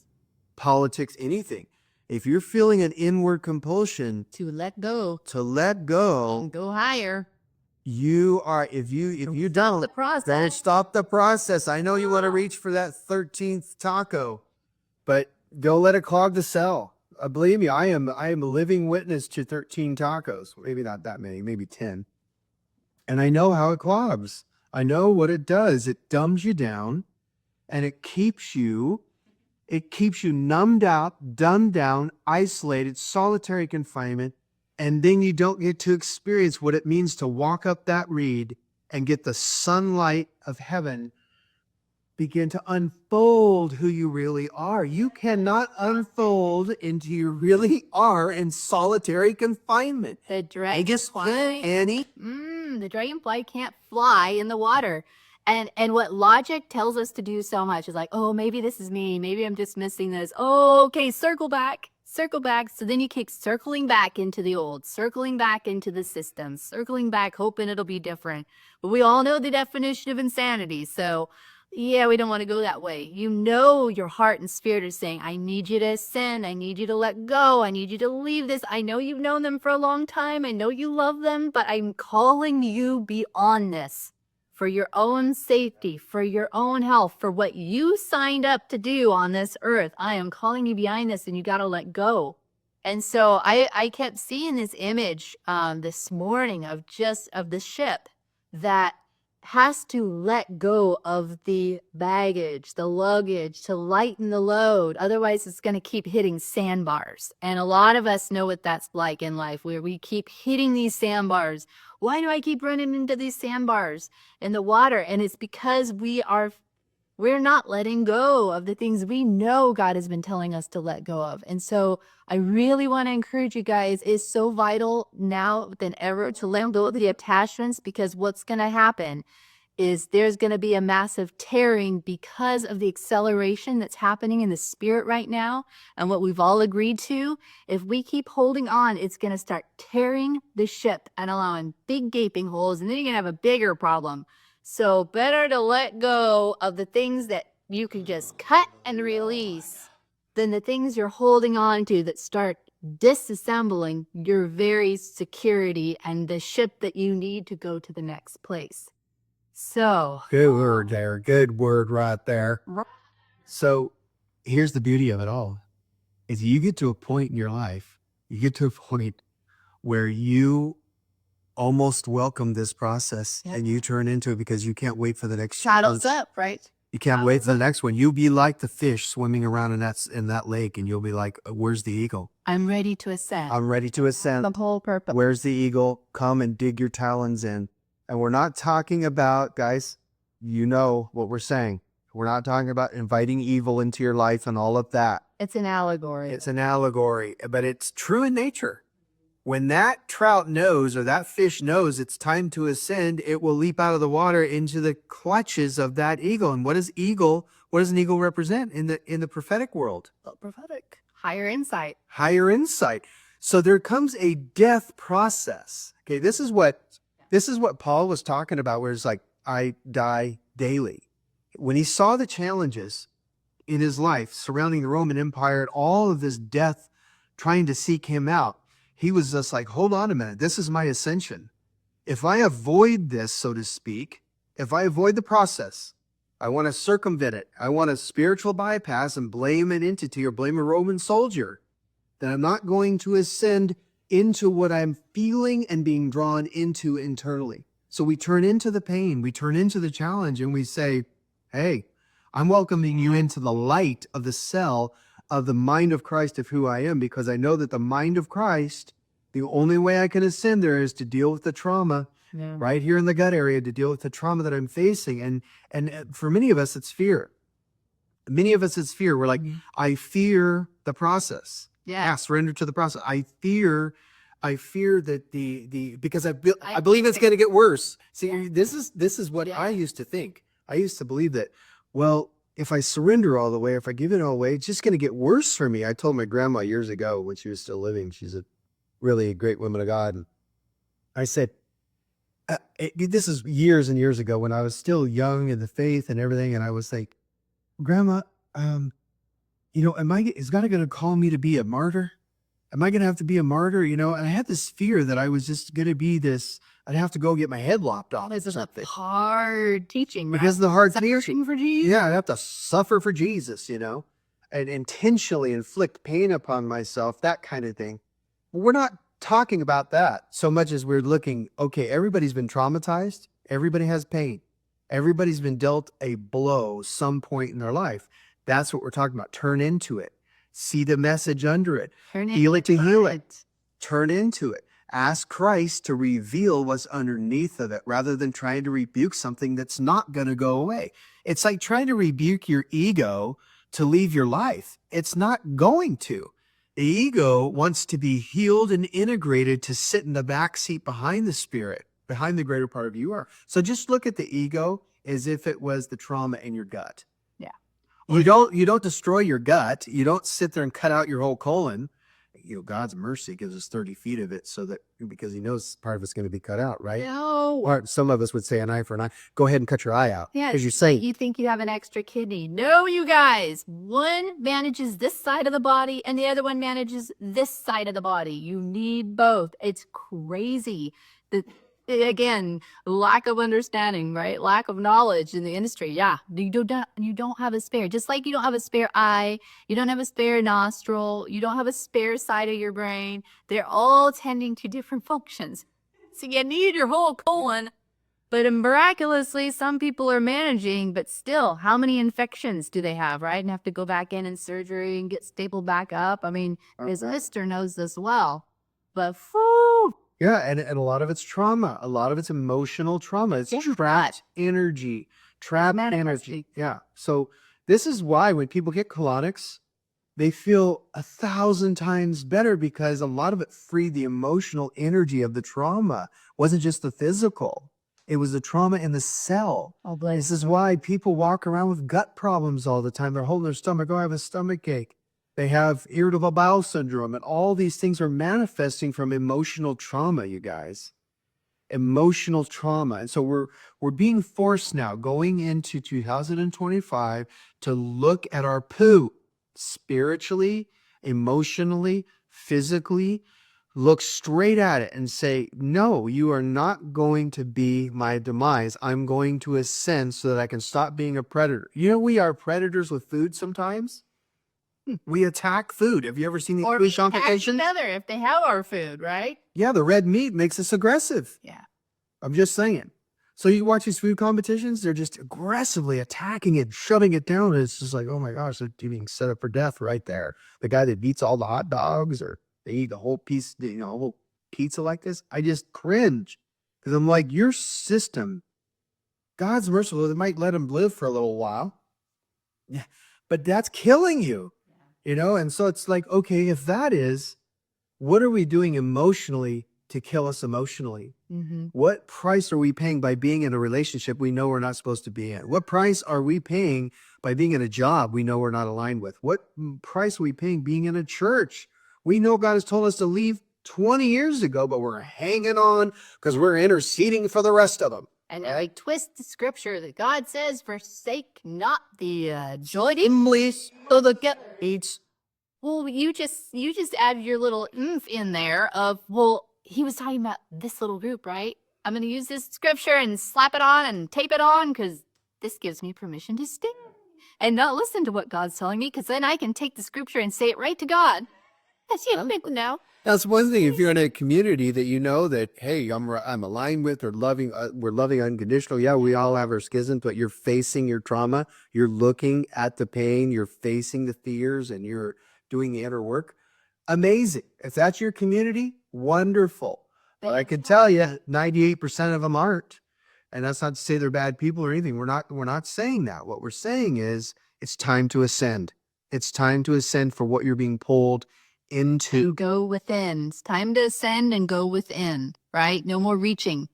S2: politics, anything, if you're feeling an inward compulsion
S1: To let go
S2: to let go,
S1: and go higher.
S2: you are, if you don't,
S1: The process.
S2: then stop the process. I know you want to reach for that 13th taco, but don't let it clog the cell. Believe me, I am a living witness to 13 tacos. Maybe not that many, maybe 10. And I know how it clogs. I know what it does. It dumbs you down and it keeps you numbed out, dumbed down, isolated, solitary confinement, and then you don't get to experience what it means to walk up that reed and get the sunlight of heaven begin to unfold who you really are. You cannot unfold into you really are in solitary confinement.
S1: The
S2: Dragonfly, Annie.
S1: The dragonfly can't fly in the water. And what logic tells us to do so much is like, oh, maybe this is me. Maybe I'm just missing this. Oh, okay, circle back. Circle back. So then you keep circling back into the old, circling back into the system, circling back, hoping it'll be different. But we all know the definition of insanity. So yeah, we don't want to go that way. You know, your heart and spirit are saying, I need you to ascend. I need you to let go. I need you to leave this. I know you've known them for a long time. I know you love them, but I'm calling you beyond this for your own safety, for your own health, for what you signed up to do on this earth. I am calling you behind this and you got to let go. And so I kept seeing this image this morning of the ship that has to let go of the baggage, the luggage, to lighten the load. Otherwise, it's going to keep hitting sandbars. And a lot of us know what that's like in life, where we keep hitting these sandbars. Why do I keep running into these sandbars in the water? And it's because we're not letting go of the things we know God has been telling us to let go of. And so I really want to encourage you guys, it's so vital now than ever to let go of the attachments, because what's going to happen is there's going to be a massive tearing because of the acceleration that's happening in the spirit right now. And what we've all agreed to, if we keep holding on, it's going to start tearing the ship and allowing big gaping holes. And then you're going to have a bigger problem. So better to let go of the things that you can just cut and release than the things you're holding on to that start disassembling your very security and the ship that you need to go to the next place. So
S2: Good word there. Good word right there. So here's the beauty of it all is you get to a point in your life, you get to a point where you almost welcome this process
S1: Yeah.
S2: and you turn into it because you can't wait for the next
S1: Shadows
S2: chance.
S1: up, right?
S2: You can't wait for the next one. You'll be like the fish swimming around in that lake, and you'll be like, "Where's the eagle?
S1: I'm ready to ascend.
S2: I'm ready to ascend.
S1: The whole purpose.
S2: Where's the eagle? Come and dig your talons in." And we're not talking about, guys, you know what we're saying. We're not talking about inviting evil into your life and all of that.
S1: It's an allegory.
S2: It's an allegory, but it's true in nature. When that trout knows or that fish knows it's time to ascend, it will leap out of the water into the clutches of that eagle. And what does an eagle represent in the prophetic world?
S1: Prophetic. Higher insight.
S2: Higher insight. So there comes a death process. Okay, this is what Paul was talking about, where it's like, I die daily. When he saw the challenges in his life surrounding the Roman Empire and all of this death trying to seek him out, he was just like, hold on a minute, this is my ascension. If I avoid this, so to speak, if I avoid the process, I want to circumvent it, I want a spiritual bypass and blame an entity or blame a Roman soldier, then I'm not going to ascend into what I'm feeling and being drawn into internally. So we turn into the pain, we turn into the challenge, and we say, hey, I'm welcoming you into the light of the cell of the mind of Christ of who I am, because I know that the mind of Christ, the only way I can ascend there is to deal with the trauma right here in the gut area, to deal with the trauma that I'm facing. And for many of us, it's fear. Many of us, it's fear. We're like, I fear the process.
S1: Yeah.
S2: Surrender to the process. I fear that because I believe it's going to get worse. See, this is what I used to think. I used to believe that, well, if I surrender all the way, if I give it all away, it's just going to get worse for me. I told my grandma years ago when she was still living, she's a really great woman of God. And I said, this is years and years ago when I was still young in the faith and everything. And I was like, Grandma, is God going to call me to be a martyr? Am I going to have to be a martyr? And I had this fear that I was just going to be this, I'd have to go get my head lopped off.
S1: This is a hard teaching.
S2: Because the hard
S1: teaching for Jesus.
S2: Yeah, I have to suffer for Jesus, and intentionally inflict pain upon myself, that kind of thing. We're not talking about that so much as we're looking, okay, everybody's been traumatized. Everybody has pain. Everybody's been dealt a blow some point in their life. That's what we're talking about. Turn into it. See the message under it. Feel it to heal it. Turn into it. Ask Christ to reveal what's underneath of it rather than trying to rebuke something that's not going to go away. It's like trying to rebuke your ego to leave your life. It's not going to. The ego wants to be healed and integrated to sit in the back seat behind the spirit, behind the greater part of you are. So just look at the ego as if it was the trauma in your gut.
S1: Yeah.
S2: You don't destroy your gut. You don't sit there and cut out your whole colon. God's mercy gives us 30 feet of it because he knows part of it's going to be cut out, right?
S1: No.
S2: Or some of us would say an eye for an eye. Go ahead and cut your eye out.
S1: Yeah.
S2: Because you're saying.
S1: You think you have an extra kidney. No, you guys. One manages this side of the body and the other one manages this side of the body. You need both. It's crazy. Again, lack of understanding, right? Lack of knowledge in the industry. Yeah, you don't have a spare. Just like you don't have a spare eye, you don't have a spare nostril, you don't have a spare side of your brain. They're all tending to different functions. So you need your whole colon. But miraculously, some people are managing, but still, how many infections do they have, right? And have to go back in surgery and get stapled back up. I mean, his sister knows this well. But
S2: yeah, and a lot of it's trauma. A lot of it's emotional trauma. It's trapped energy. Trapped energy. Yeah. So this is why when people get colonics, they feel 1,000 times better because a lot of it freed the emotional energy of the trauma. It wasn't just the physical. It was the trauma in the cell.
S1: Oh, bless.
S2: This is why people walk around with gut problems all the time. They're holding their stomach. Oh, I have a stomach ache. They have irritable bowel syndrome, and all these things are manifesting from emotional trauma, you guys. Emotional trauma. And so we're being forced now, going into 2025, to look at our poo spiritually, emotionally, physically, look straight at it and say, no, you are not going to be my demise. I'm going to ascend so that I can stop being a predator. We are predators with food sometimes. We attack food. Have you ever seen the
S1: Or
S2: food
S1: attack
S2: competition?
S1: another if they have our food, right?
S2: Yeah, the red meat makes us aggressive.
S1: Yeah.
S2: I'm just saying. So you watch these food competitions, they're just aggressively attacking it, shoving it down. And it's just like, oh my gosh, they're being set up for death right there. The guy that eats all the hot dogs or they eat the whole piece, whole pizza like this. I just cringe because I'm like, your system, God's merciful. They might let him live for a little while. Yeah, but that's killing you, And so it's like, okay, if that is, what are we doing emotionally to kill us emotionally?
S1: Mm-hmm.
S2: What price are we paying by being in a relationship we know we're not supposed to be in? What price are we paying by being in a job we know we're not aligned with? What price are we paying being in a church? We know God has told us to leave 20 years ago, but we're hanging on because we're interceding for the rest of them.
S1: And I twist the scripture that God says, forsake not the joint so the get eats. Well, you just added your little oomph in there of, well, he was talking about this little group, right? I'm going to use this scripture and slap it on and tape it on because this gives me permission to stay and not listen to what God's telling me, because then I can take the scripture and say it right to God. That's now.
S2: That's one thing. If you're in a community that you know that, hey, I'm aligned with or loving, we're loving unconditional. Yeah, we all have our schisms, but you're facing your trauma. You're looking at the pain. You're facing the fears, and you're doing the inner work. Amazing. If that's your community, wonderful. But I can tell you, 98% of them aren't. And that's not to say they're bad people or anything. We're not saying that. What we're saying is it's time to ascend. It's time to ascend for what you're being pulled into.
S1: Go within. It's time to ascend and go within, right? No more reaching.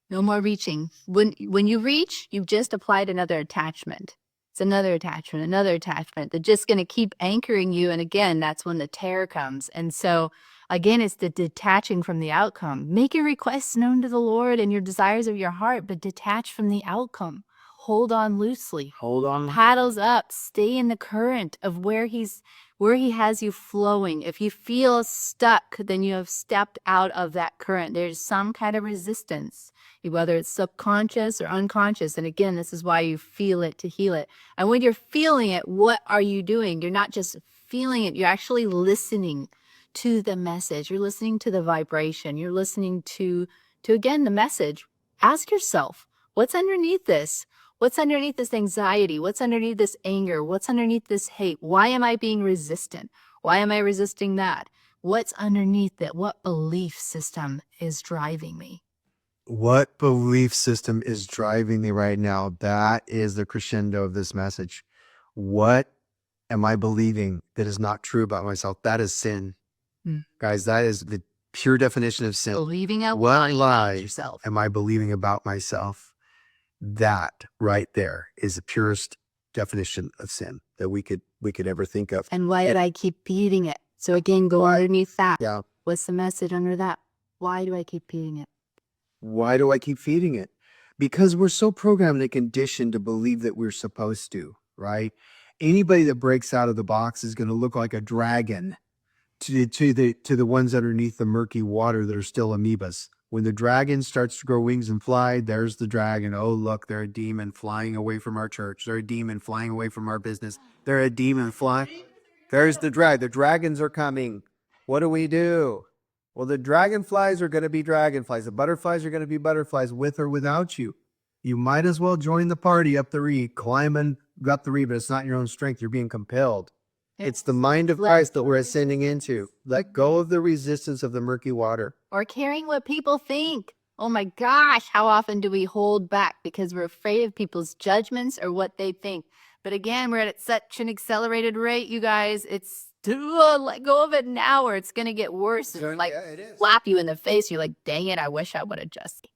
S1: No more reaching. When you reach, you've just applied another attachment. It's another attachment They're just going to keep anchoring you. And again, that's when the tear comes. And so again, it's the detaching from the outcome. Make your requests known to the Lord and your desires of your heart, but detach from the outcome. Hold on loosely.
S2: Hold on.
S1: Paddles up. Stay in the current of where he has you flowing. If you feel stuck, then you have stepped out of that current. There's some kind of resistance, whether it's subconscious or unconscious. And again, this is why you feel it to heal it. And when you're feeling it, what are you doing? You're not just feeling it. You're actually listening to the message. You're listening to the vibration. You're listening to again, the message. Ask yourself, what's underneath this? What's underneath this anxiety? What's underneath this anger? What's underneath this hate? Why am I being resistant? Why am I resisting that? What's underneath it? What belief system is driving me?
S2: What belief system is driving me right now? That is the crescendo of this message. What am I believing that is not true about myself? That is sin. Guys, that is the pure definition of sin.
S1: Believing out
S2: what lie
S1: yourself.
S2: am I believing about myself? That right there is the purest definition of sin that we could ever think of.
S1: And why did I keep feeding it? So again, go underneath that.
S2: Yeah.
S1: What's the message under that? Why do I keep feeding it?
S2: Why do I keep feeding it? Because we're so programmed and conditioned to believe that we're supposed to, right? Anybody that breaks out of the box is going to look like a dragon to the ones underneath the murky water that are still amoebas. When the dragon starts to grow wings and fly, there's the dragon. Oh, look, they're a demon flying away from our church. They're a demon flying away from our business. They're a demon flying. There's the drag. The dragons are coming. What do? Well, the dragonflies are going to be dragonflies. The butterflies are going to be butterflies with or without you. You might as well join the party up the reed, climbing up the reed, but it's not your own strength. You're being compelled. It's the mind of Christ that we're ascending into. Let go of the resistance of the murky water.
S1: Or caring what people think. Oh my gosh, how often do we hold back because we're afraid of people's judgments or what they think? But again, we're at such an accelerated rate, you guys. It's let go of it now or it's going to get worse. It's like slap you in the face. You're like, dang it, I wish I would have just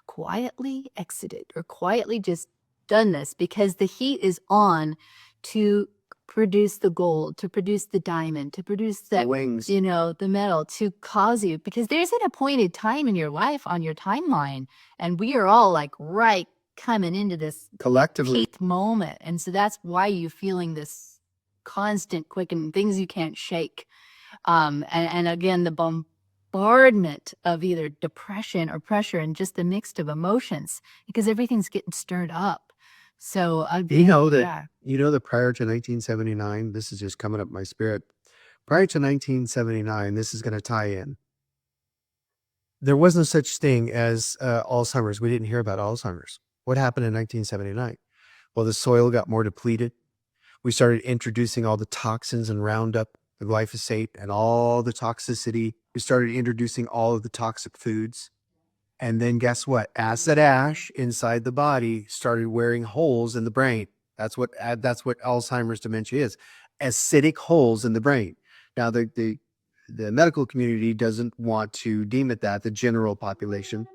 S1: quietly exited or quietly just done this, because the heat is on to produce the gold, to produce the diamond, to produce the
S2: wings,
S1: the metal, to cause you, because there's an appointed time in your life on your timeline, and we are all like right coming into this
S2: collectively
S1: peak moment. And so that's why you're feeling this constant quickening, things you can't shake. And again, the bombardment of either depression or pressure and just the mix of emotions, because everything's getting stirred up. So
S2: You know that,
S1: yeah.
S2: you know that prior to 1979, this is just coming up my spirit. Prior to 1979, this is going to tie in. There was no such thing as Alzheimer's. We didn't hear about Alzheimer's. What happened in 1979? Well, the soil got more depleted. We started introducing all the toxins and Roundup, the glyphosate, and all the toxicity. We started introducing all of the toxic foods. And then guess what? Acid ash inside the body started wearing holes in the brain. That's what Alzheimer's dementia is. Acidic holes in the brain. Now the medical community doesn't want to deem it that. The general population,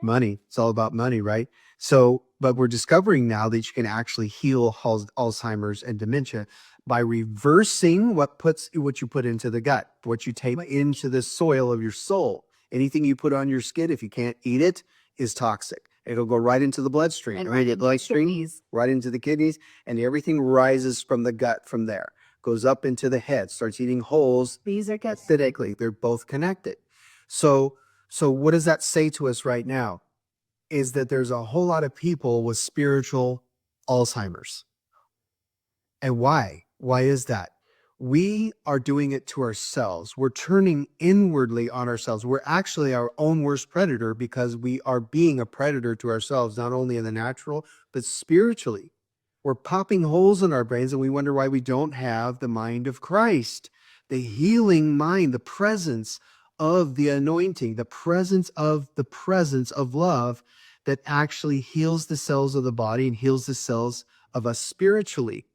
S2: money. It's all about money, right? So, but we're discovering now that you can actually heal Alzheimer's and dementia by reversing what you put into the gut, what you take into the soil of your soul. Anything you put on your skin, if you can't eat it, is toxic. It'll go right into the bloodstream,
S1: And
S2: right into the bloodstream,
S1: kidneys.
S2: right into the kidneys, and everything rises from the gut from there, goes up into the head, starts eating holes
S1: These are good.
S2: acidically. They're both connected. So what does that say to us right now? Is that there's a whole lot of people with spiritual Alzheimer's. And why? Why is that? We are doing it to ourselves. We're turning inwardly on ourselves. We're actually our own worst predator because we are being a predator to ourselves, not only in the natural, but spiritually. We're popping holes in our brains and we wonder why we don't have the mind of Christ, the healing mind, the presence of the anointing, the presence of love that actually heals the cells of the body and heals the cells of us spiritually.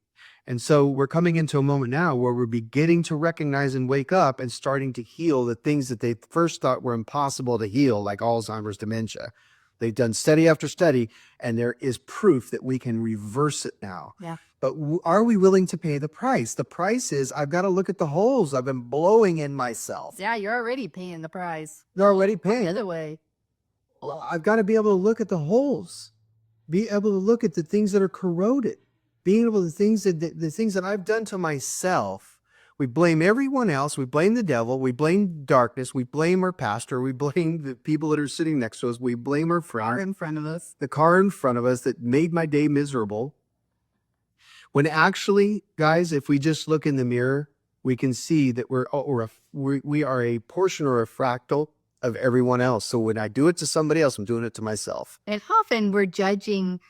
S2: And so we're coming into a moment now where we're beginning to recognize and wake up and starting to heal the things that they first thought were impossible to heal, like Alzheimer's, dementia. They've done study after study, and there is proof that we can reverse it now.
S1: Yeah.
S2: But are we willing to pay the price? The price is I've got to look at the holes I've been blowing in myself.
S1: Yeah, you're already paying the price.
S2: They're already
S1: The
S2: paying.
S1: other way.
S2: I've got to be able to look at the holes, be able to look at the things that are corroded, being able to the things that I've done to myself. We blame everyone else. We blame the devil. We blame darkness. We blame our pastor. We blame the people that are sitting next to us. We blame our friend,
S1: In front of us.
S2: the car in front of us that made my day miserable. When actually, guys, if we just look in the mirror, we can see that we are a portion or a fractal of everyone else. So when I do it to somebody else, I'm doing it to myself.
S1: And often we're judging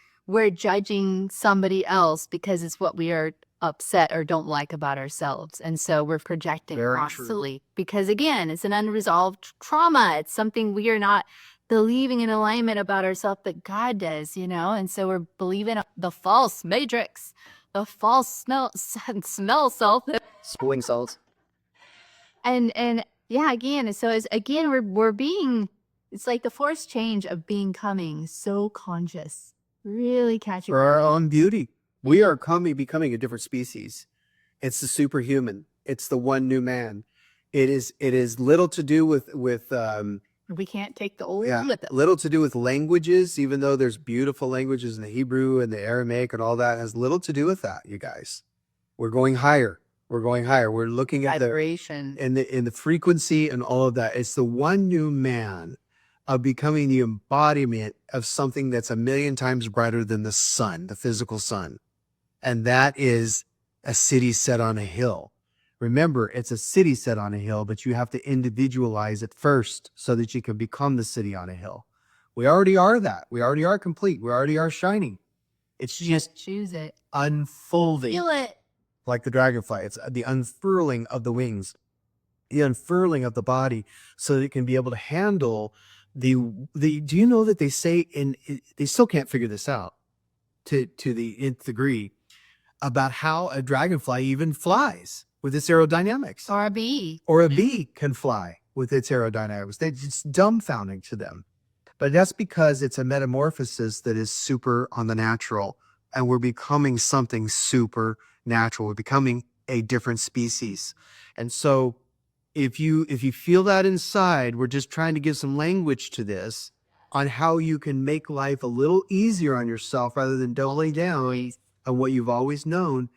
S1: somebody else because it's what we are upset or don't like about ourselves. And so we're projecting
S2: Very true.
S1: constantly because again, it's an unresolved trauma. It's something we are not believing in alignment about ourselves that God does, and so we're believing the false matrix, the false smell self.
S2: Spooling salts.
S1: And yeah, again, so we're being, it's like the forced change of becoming so conscious, really catching
S2: For our own beauty. We are becoming a different species. It's the superhuman. It's the one new man. It is little to do with
S1: we can't take the old with it.
S2: little to do with languages, even though there's beautiful languages in the Hebrew and the Aramaic and all that. It has little to do with that, you guys. We're going higher. We're looking at
S1: Vibration.
S2: in the frequency and all of that. It's the one new man of becoming the embodiment of something that's 1,000,000 times brighter than the sun, the physical sun. And that is a city set on a hill. Remember, it's a city set on a hill, but you have to individualize it first so that you can become the city on a hill. We already are that. We already are complete. We already are shining. It's just
S1: Choose it.
S2: unfolding.
S1: Feel it.
S2: Like the dragonfly. It's the unfurling of the wings, the unfurling of the body so that it can be able to handle the do you know that they say they still can't figure this out to the nth degree about how a dragonfly even flies with its aerodynamics,
S1: Or a bee.
S2: or a bee can fly with its aerodynamics. It's dumbfounding to them. But that's because it's a metamorphosis that is super on the natural, and we're becoming something super natural. We're becoming a different species. And so if you feel that inside, we're just trying to give some language to this on how you can make life a little easier on yourself rather than doubling down on what you've always known.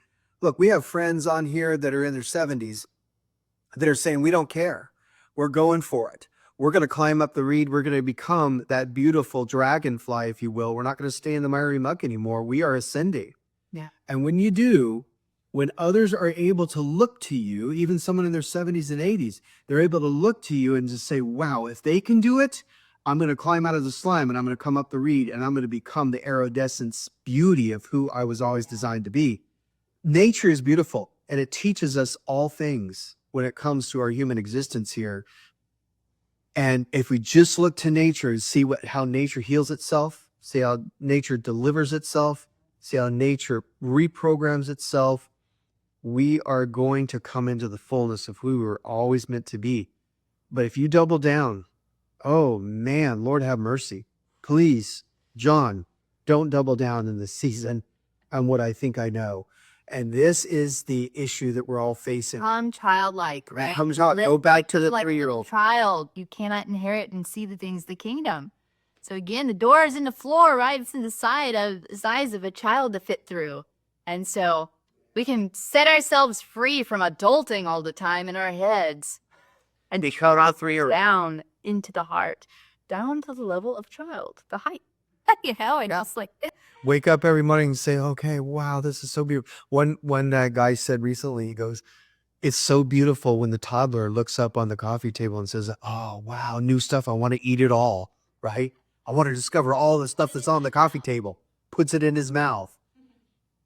S2: Look, we have friends on here that are in their 70s that are saying, we don't care. We're going for it. We're going to climb up the reed. We're going to become that beautiful dragonfly, if you will. We're not going to stay in the miry muck anymore. We are ascending.
S1: Yeah.
S2: And when you do, when others are able to look to you, even someone in their 70s and 80s, they're able to look to you and just say, wow, if they can do it, I'm going to climb out of the slime and I'm going to come up the reed and I'm going to become the iridescent beauty of who I was always designed to be. Nature is beautiful and it teaches us all things when it comes to our human existence here. And if we just look to nature and see how nature heals itself, see how nature delivers itself, see how nature reprograms itself, we are going to come into the fullness of who we were always meant to be. But if you double down, oh man, Lord have mercy. Please, John, don't double down in this season on what I think I know. And this is the issue that we're all facing.
S1: Become childlike, right?
S2: Comes out, go back to the
S1: Like
S2: 3-year-old.
S1: child, you cannot inherit and see the things of the kingdom. So again, the door is in the floor, right? It's in the size of a child to fit through. And so we can set ourselves free from adulting all the time in our heads and
S2: Become out 3-year-old.
S1: down into the heart, down to the level of child, the height. You know, and it's like,
S2: Wake up every morning and say, okay, wow, this is so beautiful. One guy said recently, he goes, it's so beautiful when the toddler looks up on the coffee table and says, oh, wow, new stuff. I want to eat it all, right? I want to discover all the stuff that's on the coffee table, puts it in his mouth.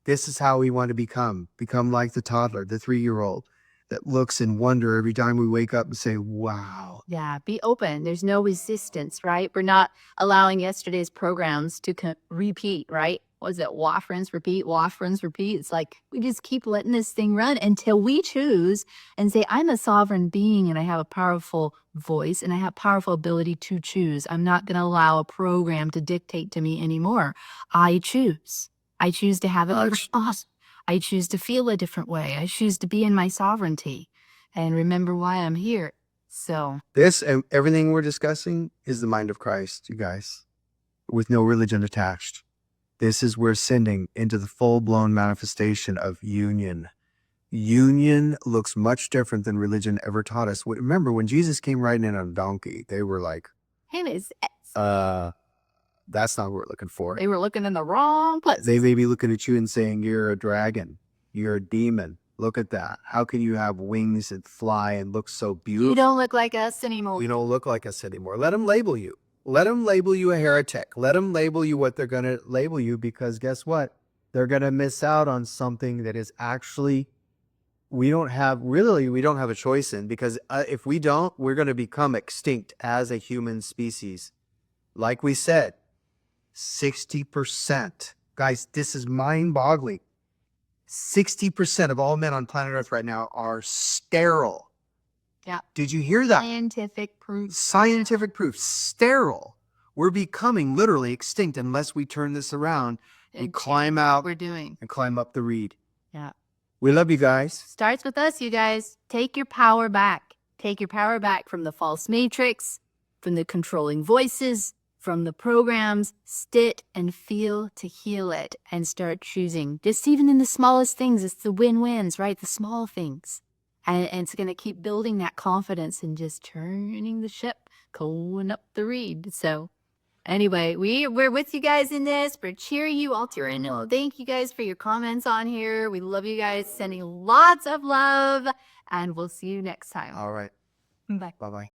S2: This is how we want to become like the toddler, the 3-year-old that looks in wonder every time we wake up and say, wow.
S1: yeah, be open. There's no resistance, right? We're not allowing yesterday's programs to repeat, right? What is it? Waft, rinse, repeat, waft, rinse, repeat. It's like we just keep letting this thing run until we choose and say, I'm a sovereign being and I have a powerful voice and I have powerful ability to choose. I'm not going to allow a program to dictate to me anymore. I choose. I choose to have it. Awesome. I choose to feel a different way. I choose to be in my sovereignty and remember why I'm here. So
S2: This and everything we're discussing is the mind of Christ, you guys, with no religion attached. This is we're ascending into the full-blown manifestation of union. Union looks much different than religion ever taught us. Remember, when Jesus came riding in on a donkey, they were like,
S1: hey,
S2: that's not what we're looking for.
S1: they were looking in the wrong place.
S2: They may be looking at you and saying, you're a dragon. You're a demon. Look at that. How can you have wings and fly and look so beautiful?
S1: You don't look like us anymore.
S2: You don't look like us anymore. Let them label you. Let them label you a heretic. Let them label you what they're going to label you, because guess what? They're going to miss out on something that is actually, we don't have a choice in, because if we don't, we're going to become extinct as a human species. Like we said, 60%. Guys, this is mind-boggling. 60% of all men on planet Earth right now are sterile.
S1: Yeah.
S2: Did you hear that?
S1: Scientific proof.
S2: Scientific proof. Sterile. We're becoming literally extinct unless we turn this around and climb out
S1: We're doing.
S2: and climb up the reed.
S1: Yeah.
S2: We love you guys.
S1: Starts with us, you guys. Take your power back. Take your power back from the false matrix, from the controlling voices, from the programs. Sit and feel to heal it and start choosing. Just even in the smallest things, it's the win-wins, right? The small things. And it's going to keep building that confidence and just turning the ship, going up the reed. So anyway, we're with you guys in this. We're cheering you all to. Thank you guys for your comments on here. We love you guys. Sending lots of love. And we'll see you next time.
S2: All right.
S1: Bye.
S2: Bye-bye.